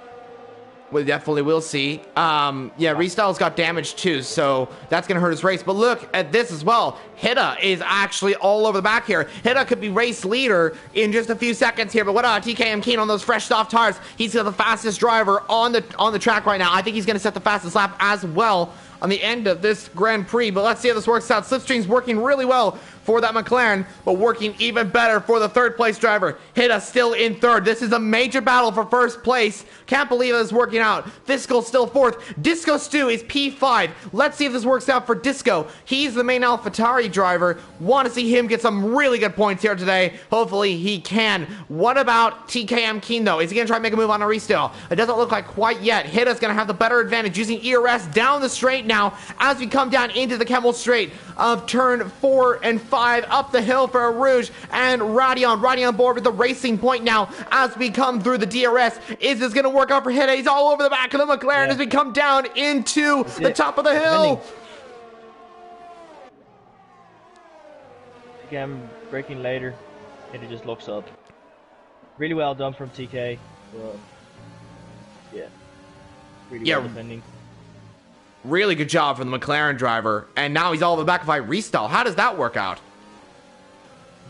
We definitely will see. Yeah, Restyle's got damage too, so that's going to hurt his race. But look at this as well. Hida is actually all over the back here. Hida could be race leader in just a few seconds here. But what about TKM Keen on those fresh soft tires? He's the fastest driver on the track right now. I think he's going to set the fastest lap as well on the end of this Grand Prix. But let's see how this works out. Slipstream's working really well for that McLaren, but working even better for the third place driver. Hida still in third. This is a major battle for first place. Can't believe it's working out. Fiscal still fourth. Disco Stu is P5. Let's see if this works out for Disco. He's the main AlphaTauri driver. Want to see him get some really good points here today. Hopefully he can. What about TKM Keen though? Is he going to try and make a move on a Restyle? It doesn't look like quite yet. Hida's going to have the better advantage using ERS down the straight now as we come down into the Camel Straight of turn 4 and 5 up the hill for Rouge and Radion board with the racing point now as we come through the DRS. Is this going to work out for Hida? He's all over the back of the McLaren as we come down into the top of the hill. Again, braking later. Hida just looks up. Really well done from TK. Yeah. Really well defending. Really good job from the McLaren driver, and now he's all over the back of Restyle. How does that work out?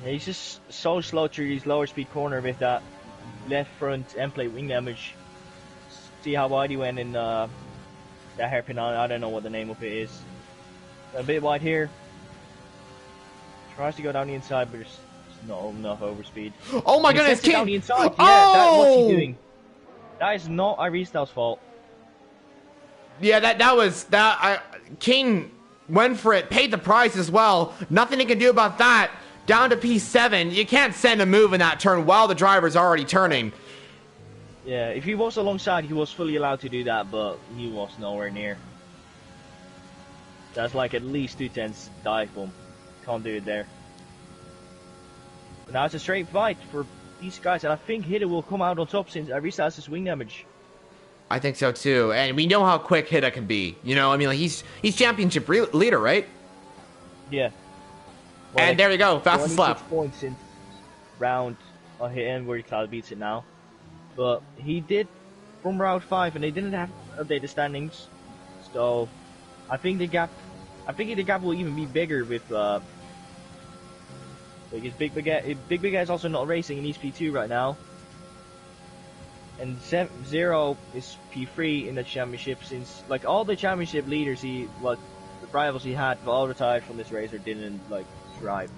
Yeah, he's just so slow through these lower speed corner with that left front end plate wing damage. See how wide he went in that hairpin on. I don't know what the name of it is. A bit wide here. Tries to go down the inside, but there's not enough overspeed. Oh my goodness, King! Down the inside. Yeah, what's he doing? That is not Restyle's fault. Yeah, King went for it, paid the price as well. Nothing he can do about that. down to P7. You can't send a move in that turn while the driver's already turning. Yeah, if he was alongside, he was fully allowed to do that, but he was nowhere near. That's like at least 2/10 dive bomb. Can't do it there. But now it's a straight fight for these guys, and I think Hidde will come out on top since I restarts his wing damage. I think so too, and we know how quick Hidde can be. You know, I mean, like he's championship leader, right? Yeah. Well, and there you go, fastest lap. Points since round on hit end where Cloud beats it now. But he did from round 5, and they didn't have to update the standings, so I think the gap will even be bigger with because Big Big is also not racing in East P2 right now, and Zero is P3 in the championship since like all the championship leaders the rivals he had all retired from this race or didn't like drive.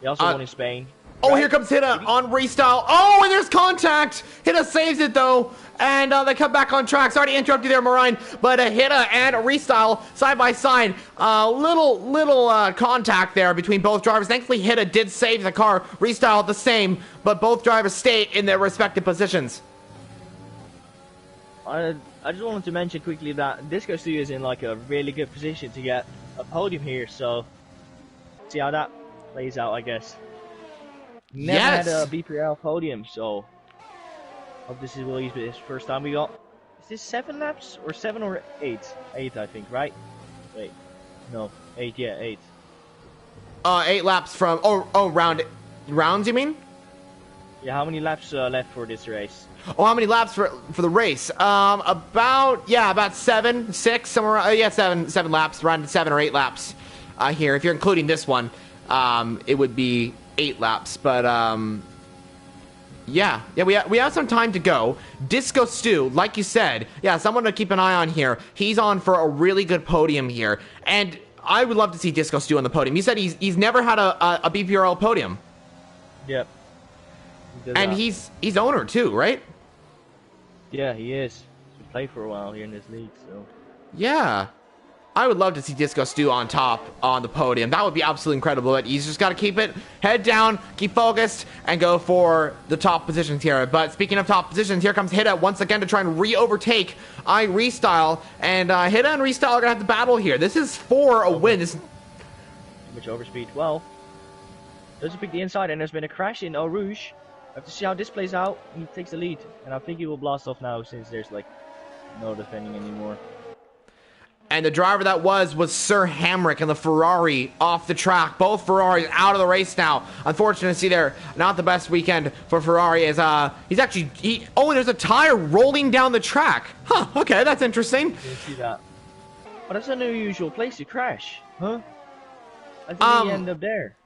He also won in Spain. Oh, right? Here comes Hidde on restyle. Oh, and there's contact. Hidde saves it though, and they come back on track. Sorry to interrupt you there, Marine, but Hidde and restyle side by side. Little contact there between both drivers. Thankfully, Hidde did save the car. Restyle the same, but both drivers stay in their respective positions. I just wanted to mention quickly that Disco Studio is in like a really good position to get a podium here. So see how that plays out, I guess. Never had a BPRL podium, so hope this will be his first time. We got, is this 7 laps or 7 or 8? 8, I think, right? Wait, no, 8. Yeah, 8. 8 laps from rounds, you mean? Yeah, how many laps left for this race? Oh, how many laps for the race? About 7, 6, somewhere. 7 laps, around 7 or 8 laps here. If you're including this one, it would be 8 laps, but we have some time to go. Disco Stu, like you said, someone to keep an eye on here. He's on for a really good podium here, and I would love to see Disco Stu on the podium. You said he's never had a BPRL podium. Yep. And he's owner too, right? Yeah, he is. He's played for a while here in this league, so. Yeah. I would love to see Disco Stu on top on the podium. That would be absolutely incredible. But he's just got to keep it head down, keep focused, and go for the top positions here. But speaking of top positions, here comes Hidde once again to try and re-overtake Restyle. And Hidde and Restyle are going to have to battle here. This is for a win. This is... Too much overspeed. Well, doesn't pick the inside, and there's been a crash in Eau Rouge. I have to see how this plays out. He takes the lead, and I think he will blast off now since there's like no defending anymore. And the driver that was Sir Hamrick and the Ferrari off the track. Both Ferraris out of the race now. Unfortunate to see there, not the best weekend for Ferrari. As he's actually and there's a tire rolling down the track. Huh? Okay, that's interesting. Didn't see that. But that's an unusual place to crash, huh? I think he ended up there.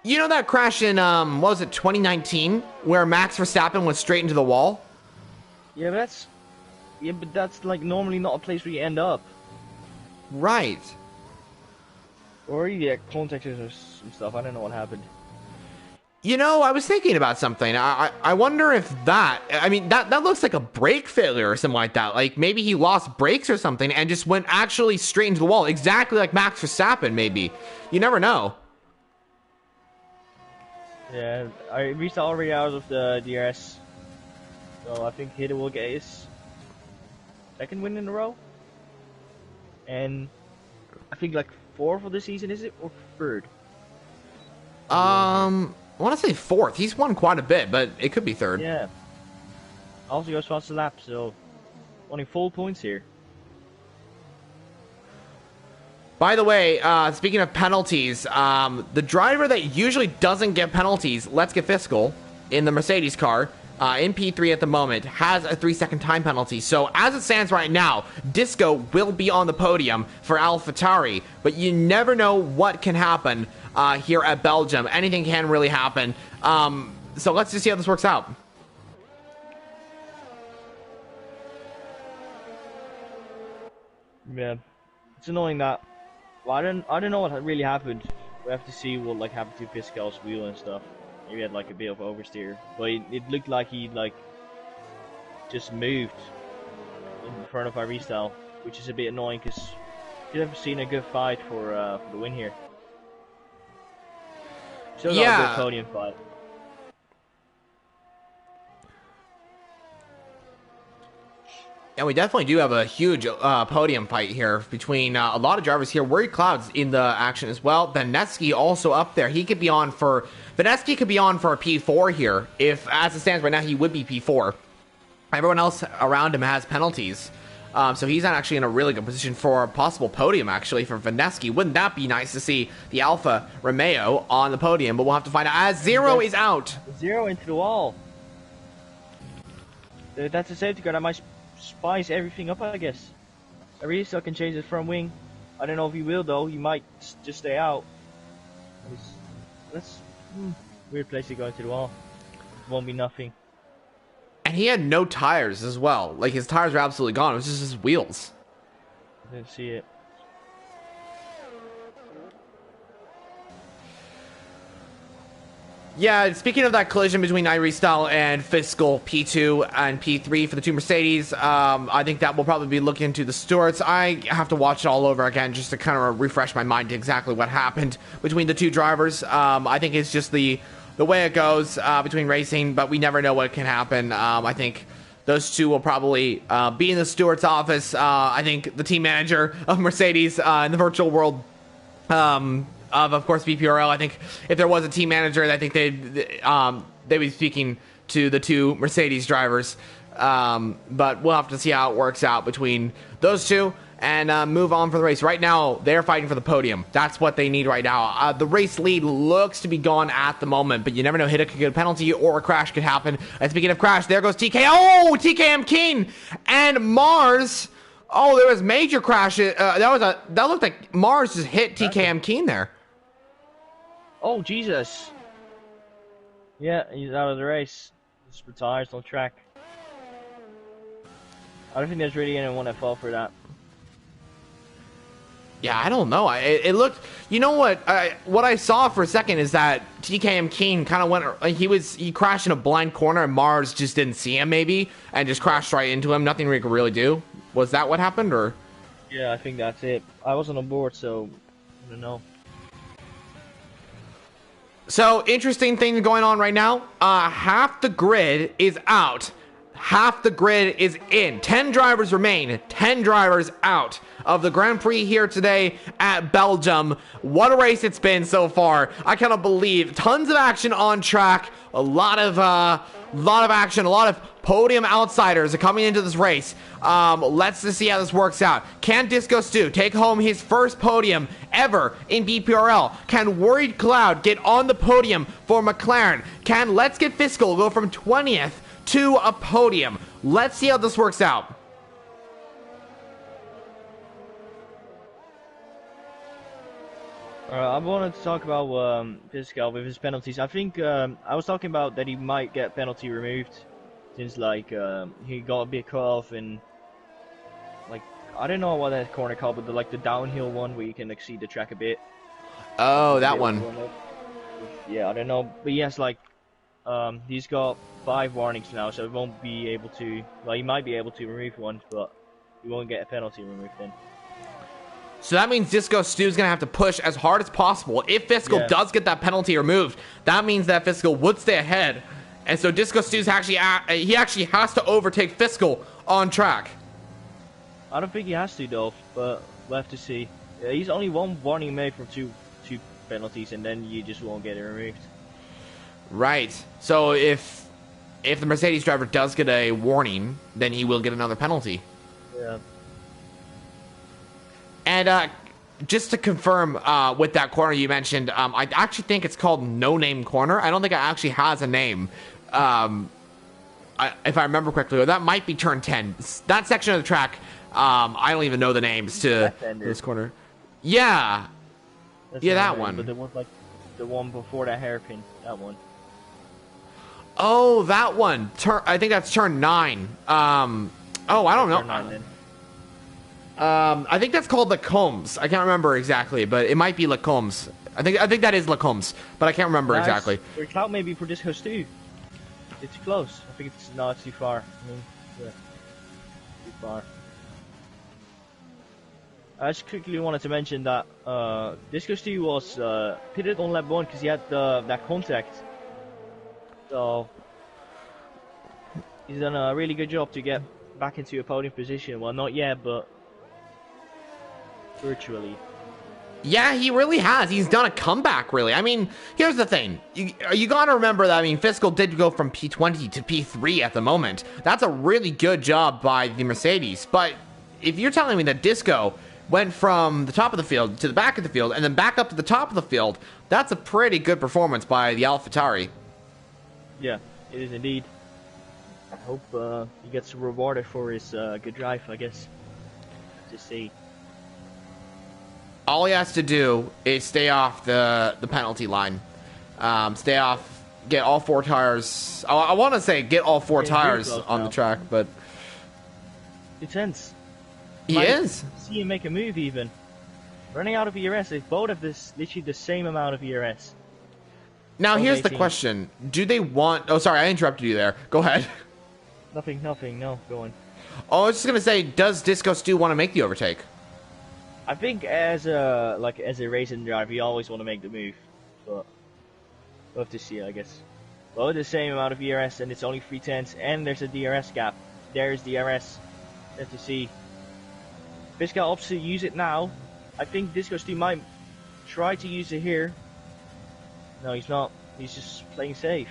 You know that crash in what was it, 2019, where Max Verstappen was straight into the wall? Yeah, but that's like normally not a place where you end up. Right. Or you get contacted or some stuff. I don't know what happened. You know, I was thinking about something. I wonder if that looks like a brake failure or something like that. Like maybe he lost brakes or something and just went actually straight into the wall. Exactly like Max Verstappen, maybe. You never know. Yeah, I reached already out of the DRS. So I think Hidde will get his second win in a row. And I think like 4th for the season, is it? Or 3rd? I want to say 4th. He's won quite a bit, but it could be 3rd. Yeah. Also goes faster lap, so only full points here. By the way, speaking of penalties, the driver that usually doesn't get penalties, Let's Get Fiscal, in the Mercedes car, in P3 at the moment, has a 3-second time penalty. So as it stands right now, Disco will be on the podium for AlphaTauri, but you never know what can happen here at Belgium. Anything can really happen. So let's just see how this works out. Yeah, it's annoying that. Well, I don't know what really happened. We have to see what like happened to Fiscal's wheel and stuff. Maybe he had like a bit of oversteer, but it looked like he like just moved in front of our restyle, which is a bit annoying because you've never seen a good fight for the win here. Still got a good podium fight. And we definitely do have a huge podium fight here between a lot of drivers here. Worried Cloud's in the action as well. Vaneski also up there. He could be on for... Vaneski could be on for a P4 here. If, as it stands right now, he would be P4. Everyone else around him has penalties. So he's not actually in a really good position for a possible podium, actually, for Vaneski. Wouldn't that be nice to see the Alfa Romeo on the podium? But we'll have to find out as Zero is out. Zero into the wall. That's a safety guard. I might spice everything up, I guess. I really still can change his front wing. I don't know if he will, though. He might just stay out. That's weird place to go into the wall. Won't be nothing. And he had no tires as well. Like, his tires were absolutely gone. It was just his wheels. I didn't see it. Yeah, speaking of that collision between Iristal and Fiscal P2 and P3 for the two Mercedes, I think that will probably be looking into the stewards. I have to watch it all over again just to kind of refresh my mind to exactly what happened between the two drivers. I think it's just the way it goes between racing, but we never know what can happen. I think those two will probably be in the steward's office. I think the team manager of Mercedes in the virtual world of course, BPRL. I think if there was a team manager, I think they'd be speaking to the two Mercedes drivers. But we'll have to see how it works out between those two and move on for the race. Right now, they're fighting for the podium. That's what they need right now. The race lead looks to be gone at the moment, but you never know. Hit could get a penalty or a crash could happen. And speaking of crash, there goes TK. Oh, TKM Keen and Mars. Oh, there was major crash. That looked like Mars just hit TKM Keen there. Oh, Jesus. Yeah, he's out of the race. Just retires on track. I don't think there's really anyone at fault for that. Yeah, I don't know. It looked... You know what? What I saw for a second is that TKM Keen kind of went... He crashed in a blind corner and Mars just didn't see him, maybe, and just crashed right into him. Nothing we could really do. Was that what happened, or...? Yeah, I think that's it. I wasn't on board, so... I don't know. So, interesting thing going on right now. Half the grid is out. Half the grid is in. 10 drivers remain. 10 drivers out of the Grand Prix here today at Belgium. What a race it's been so far. I cannot believe. Tons of action on track. A lot of action. A lot of podium outsiders are coming into this race. Let's just see how this works out. Can Disco Stu take home his first podium ever in BPRL? Can Worried Cloud get on the podium for McLaren? Can Let's Get Fiscal go from 20th to a podium? Let's see how this works out. I wanted to talk about Fiscal with his penalties. I think I was talking about that he might get penalty removed since like he got a bit cut off in like I don't know what that corner called, but the downhill one where you can exceed the track a bit. Oh, that one. Yeah, I don't know, but yes, like he's got 5 warnings now, so he won't be able to. Well, he might be able to remove one, but he won't get a penalty removed then. So that means Disco Stu's gonna have to push as hard as possible. If Fiscal does get that penalty removed, that means that Fiscal would stay ahead, and so Disco Stu's actually he actually has to overtake Fiscal on track. I don't think he has to though, but we'll have to see. He's only one warning made from two penalties, and then you just won't get it removed. Right. So if the Mercedes driver does get a warning, then he will get another penalty. Yeah. And just to confirm with that corner you mentioned, I actually think it's called No Name Corner. I don't think it actually has a name. If I remember correctly, or that might be turn 10. That section of the track, I don't even know the names to this corner. Yeah. Yeah, that one. But there was like the one before that hairpin. That one. Oh, that one. I think that's turn 9. Oh, I don't know. Turn 9 then. I think that's called Lacombs. I can't remember exactly, but it might be Lacombs. I think that is Lacombs, but I can't remember exactly. We're out maybe for Disco Stu. It's close. I think it's too far. I mean, yeah, too far. I just quickly wanted to mention that Disco Stu was pitted on lap 1 because he had that contact. So he's done a really good job to get back into a podium position. Well, not yet, but virtually. Yeah, he really has. He's done a comeback, really. I mean, here's the thing. You gotta remember that, I mean, Fiscal did go from P20 to P3 at the moment. That's a really good job by the Mercedes. But if you're telling me that Disco went from the top of the field to the back of the field and then back up to the top of the field, that's a pretty good performance by the AlphaTauri. Yeah, it is indeed. I hope he gets rewarded for his good drive, I guess. To see. All he has to do is stay off the penalty line. Stay off, get all 4 tires. I want to say get all 4 tires on the track, but... It's tense. He is. See him make a move even. Running out of ERS, they both have this literally the same amount of ERS. Now here's the question. Do they want... Oh, sorry, I interrupted you there. Go ahead. Nothing, no, go on. Oh, I was just going to say, does Disco Stu want to make the overtake? I think as a racing driver, you always want to make the move, but we'll have to see, I guess. Both the same amount of ERS, and it's only 3/10, and there's a DRS gap. There's DRS. Have to see. Fiscal opts to use it now. I think Disco Stu might try to use it here. No, he's not. He's just playing safe.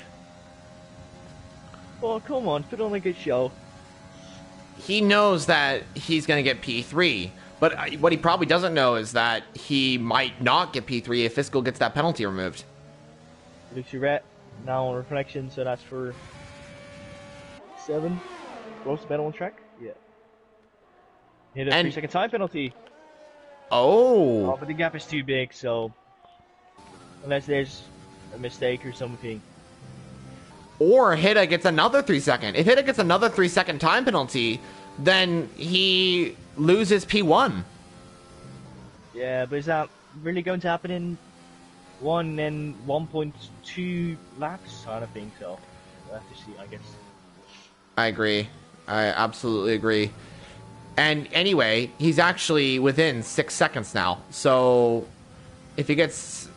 Oh, come on, put on a good show. He knows that he's going to get P3. But what he probably doesn't know is that he might not get P3 if Fiscal gets that penalty removed. Looks red now on reflection, so that's for 7. Close to battle on track? Yeah. Hit a 3-second time penalty. Oh, but the gap is too big, so unless there's a mistake or something. Or Hida gets another 3-second. If Hida gets another 3-second time penalty, then he loses P1. Yeah, but is that really going to happen in 1 and 1.2 laps? I don't think so. We'll have to see, I guess. I agree. I absolutely agree. And anyway, he's actually within 6 seconds now. So if he gets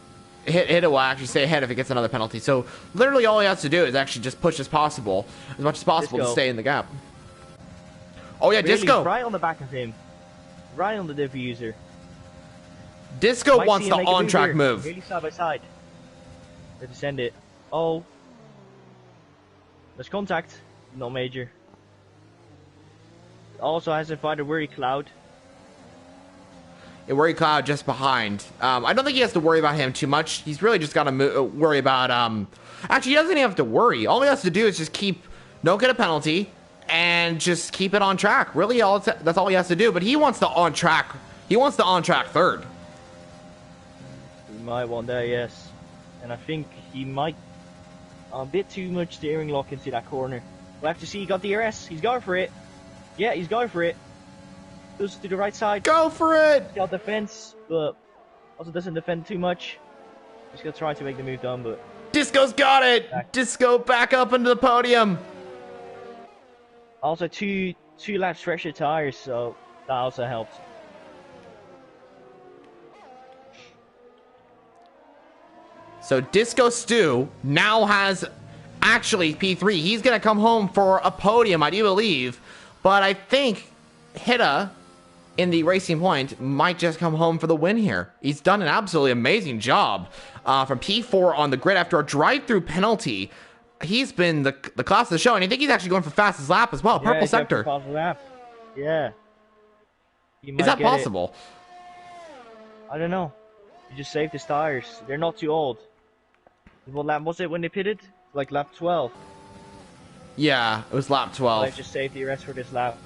hit, it will actually stay ahead if he gets another penalty. So literally all he has to do is actually just push as much as possible to stay in the gap. Oh yeah, really, Disco! Right on the back of him. Right on the diffuser. Disco wants the on-track move. Really side by side. Let's send it. Oh. There's contact. Not major. Also has a fighter Worry Cloud. A Worry Cloud just behind. I don't think he has to worry about him too much. He's really just got to worry about... Actually, he doesn't even have to worry. All he has to do is just don't get a penalty, and just keep it on track. Really, that's all he has to do. But he wants the on track. He wants the on track third. He might want that, yes. And I think he might a bit too much steering lock into that corner. We'll have to see. He got the RS. He's going for it. Yeah, he's going for it. Goes to the right side. Go for it. Got defense, but also doesn't defend too much. He's gonna try to make the move down, but Disco's got it. Disco back up into the podium. Also, two laps fresher tires, so that also helped. So Disco Stu now has actually P3. He's going to come home for a podium, I do believe. But I think Hida in the Racing Point might just come home for the win here. He's done an absolutely amazing job from P4 on the grid after a drive-through penalty. He's been the class of the show, and I think he's actually going for fastest lap as well. Purple sector. Fastest lap. Yeah. Is that possible? I don't know. You just saved his tires. They're not too old. What lap was it when they pitted? Like lap 12. Yeah, it was lap 12. I just saved the rest for this lap.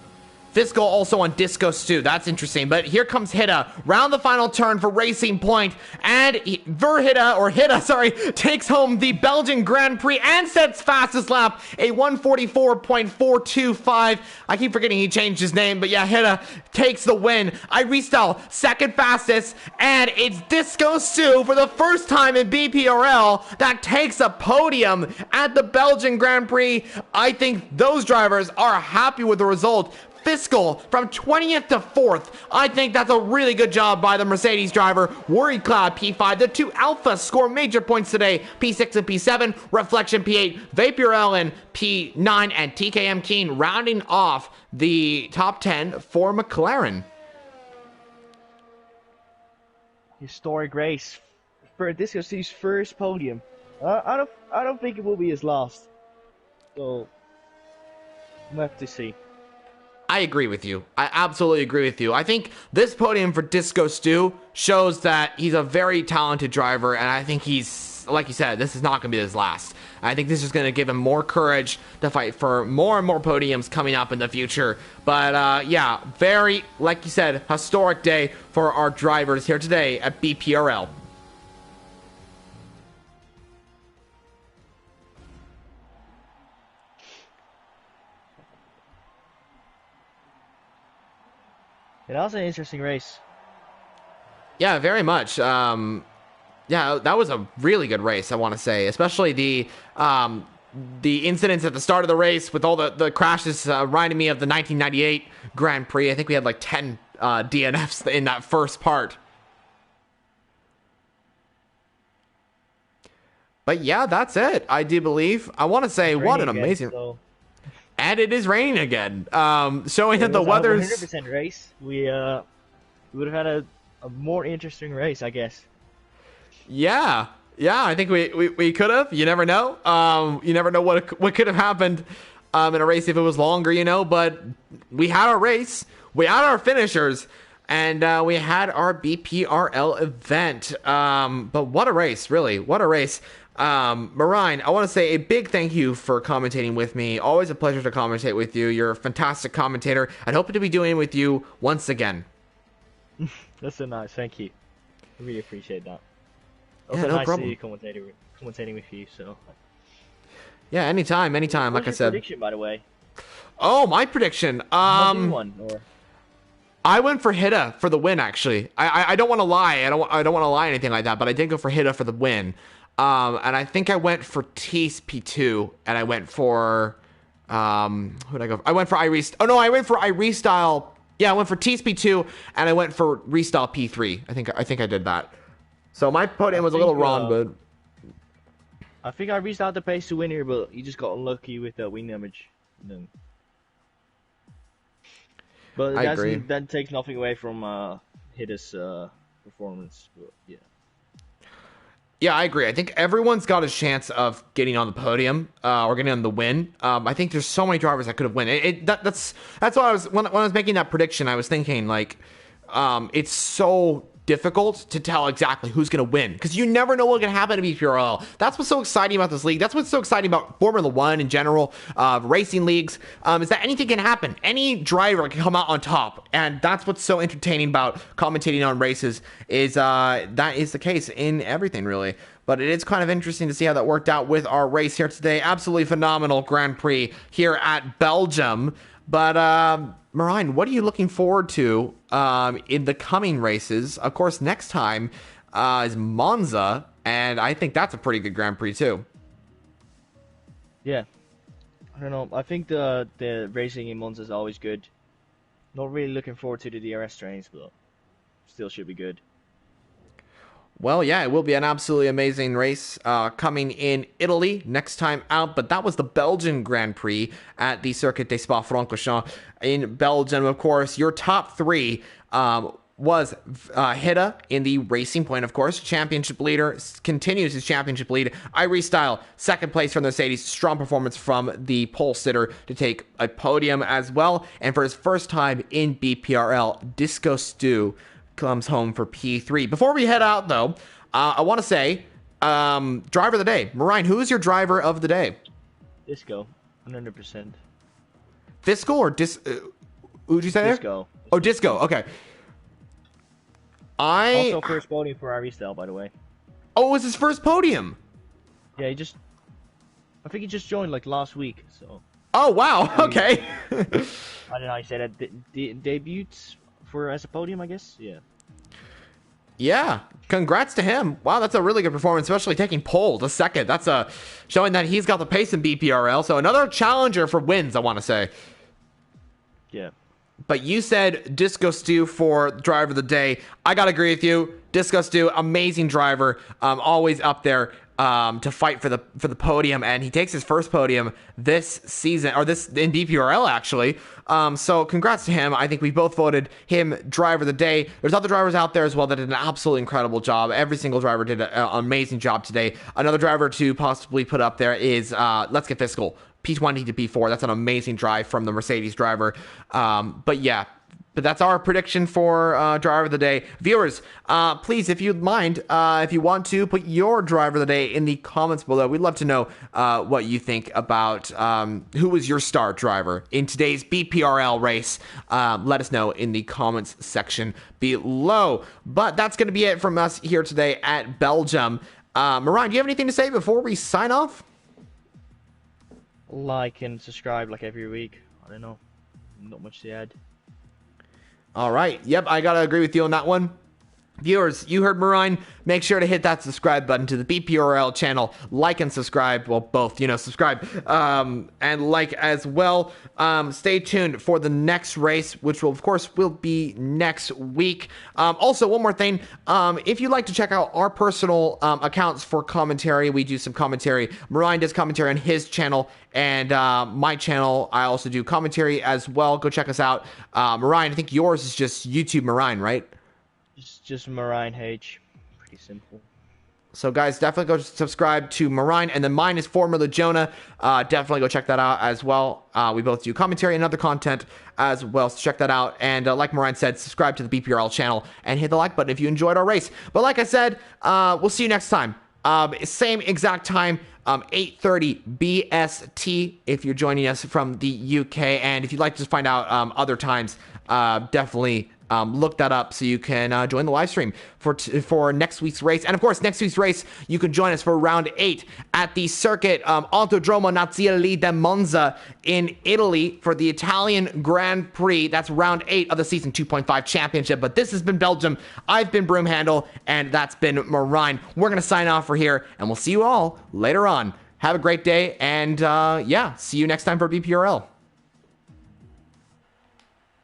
Fiscal also on Disco Stu. That's interesting. But here comes Hida. Round the final turn for Racing Point. And Hida takes home the Belgian Grand Prix and sets fastest lap. A 144.425. I keep forgetting he changed his name. But yeah, Hida takes the win. I restyle second fastest. And it's Disco Stu for the first time in BPRL that takes a podium at the Belgian Grand Prix. I think those drivers are happy with the result. Fiscal from 20th to 4th. I think that's a really good job by the Mercedes driver. Worried Cloud P5. The 2 Alphas score major points today. P6 and P7. Reflection P8. BPRL and P9. And TKM Keen rounding off the top 10 for McLaren. Historic race for Disco Steve's first podium. I don't think it will be his last. So we'll have to see. I agree with you. I absolutely agree with you. I think this podium for Disco Stu shows that he's a very talented driver, and I think he's, like you said, this is not going to be his last. I think this is going to give him more courage to fight for more and more podiums coming up in the future. But yeah, very, like you said, historic day for our drivers here today at BPRL. It was an interesting race. Yeah, very much. Yeah, that was a really good race, I want to say, especially the incidents at the start of the race with all the crashes reminding me of the 1998 Grand Prix. I think we had like 10 DNFs in that first part. But yeah, that's it. I do believe. I want to say, what an amazing... And it is raining again, showing that the weather's... 100% race. We would have had a more interesting race, I guess. Yeah, I think we could have. You never know. You never know what could have happened in a race if it was longer, you know. But we had our race, we had our finishers, and we had our BPRL event. But what a race, really! What a race. Marine, I want to say a big thank you for commentating with me. Always a pleasure to commentate with you. You're a fantastic commentator. I'd hope to be doing it with you once again. That's so nice. Thank you. I really appreciate that. Yeah, no problem. To see commentating with you. So. Yeah, anytime. Like I said. Prediction, by the way. Oh, my prediction. I went for Hida for the win. Actually, I don't want to lie. I don't want to lie anything like that. But I did go for Hida for the win. And I think I went for Tease P2, and I went for who did I go for? I went for Iris. Oh no, I went for Irestyle. Yeah, I went for Tease P2, and I went for Restyle P3. I think I did that. So my podium was a little wrong, but I think I restarted the pace to win here, but you just got unlucky with that wing damage. But that takes nothing away from Hida's performance. But yeah. Yeah, I agree. I think everyone's got a chance of getting on the podium or getting on the win. I think there's so many drivers that could have won. That's why I was when I was making that prediction. I was thinking like, it's so difficult to tell exactly who's going to win because you never know what's going to happen to BPRL. That's what's so exciting about this league. That's what's so exciting about Formula One in general, racing leagues, is that anything can happen. Any driver can come out on top, and that's what's so entertaining about commentating on races. Is that is the case in everything really. But it is kind of interesting to see how that worked out with our race here today. Absolutely phenomenal Grand Prix here at Belgium. But Marine, what are you looking forward to in the coming races? Of course, next time is Monza, and I think that's a pretty good Grand Prix too. Yeah, I don't know. I think the racing in Monza is always good. Not really looking forward to the DRS trains, but still should be good. Well, yeah, it will be an absolutely amazing race coming in Italy next time out. But that was the Belgian Grand Prix at the Circuit des Spa-Francorchamps in Belgium. Of course, your top three was Hida in the Racing Point, of course. Championship leader, continues his championship lead. Irestyle, second place from the Mercedes. Strong performance from the pole sitter to take a podium as well. And for his first time in BPRL, Disco Stu comes home for P3. Before we head out, though, I want to say, driver of the day. Marine, who is your driver of the day? Disco, 100%. Fiscal or who'd you say Disco. There? Oh, Disco. Okay. Also first podium for Irestyle, by the way. Oh, it was his first podium. Yeah, I think he just joined like last week. So. Oh wow. Okay. I don't know how you say that. Debuts as a podium, I guess. Yeah. Yeah, congrats to him. Wow, that's a really good performance, especially taking pole to second. That's showing that he's got the pace in BPRL. So another challenger for wins, I want to say. Yeah. but you said Disco Stew for driver of the day. I gotta agree with you. Disco Stew, amazing driver, always up there to fight for the podium, and he takes his first podium this season, or this in BPRL actually. So congrats to him. I think we both voted him driver of the day. There's other drivers out there as well that did an absolutely incredible job. Every single driver did an amazing job today. Another driver to possibly put up there is Let's Get Fiscal. P20 to P4. That's an amazing drive from the Mercedes driver. But yeah, but that's our prediction for driver of the day. Viewers, please, if you'd mind, if you want to, put your driver of the day in the comments below. We'd love to know what you think about who was your star driver in today's BPRL race. Let us know in the comments section below. But that's going to be it from us here today at Belgium. Mariah, do you have anything to say before we sign off? Like and subscribe like every week. I don't know. Not much to add. All right. Yep, I got to agree with you on that one. Viewers, you heard Marine. Make sure to hit that subscribe button to the BPRL channel. Like and subscribe. Well, both, subscribe. And like as well. Stay tuned for the next race, which will, of course, will be next week. Also, one more thing. If you'd like to check out our personal accounts for commentary, we do some commentary. Marine does commentary on his channel. And my channel, I also do commentary as well. Go check us out. Marine, I think yours is just YouTube Marine, right? Just Marine H. Pretty simple. So guys, definitely go subscribe to Marine, and then mine is Formula Jonah. Definitely go check that out as well. We both do commentary and other content as well, so check that out. And like Marine said, subscribe to the BPRL channel and hit the like button if you enjoyed our race. But like I said, we'll see you next time. Same exact time, 8:30 BST if you're joining us from the UK. And if you'd like to find out other times, definitely look that up so you can join the live stream for next week's race. And of course, next week's race, you can join us for round 8 at the circuit Autodromo Nazionale di Monza in Italy for the Italian Grand Prix. That's round 8 of the Season 2.5 Championship. But this has been Belgium. I've been Broomhandle, and that's been Marine. We're going to sign off for here, and we'll see you all later on. Have a great day, and yeah, see you next time for BPRL.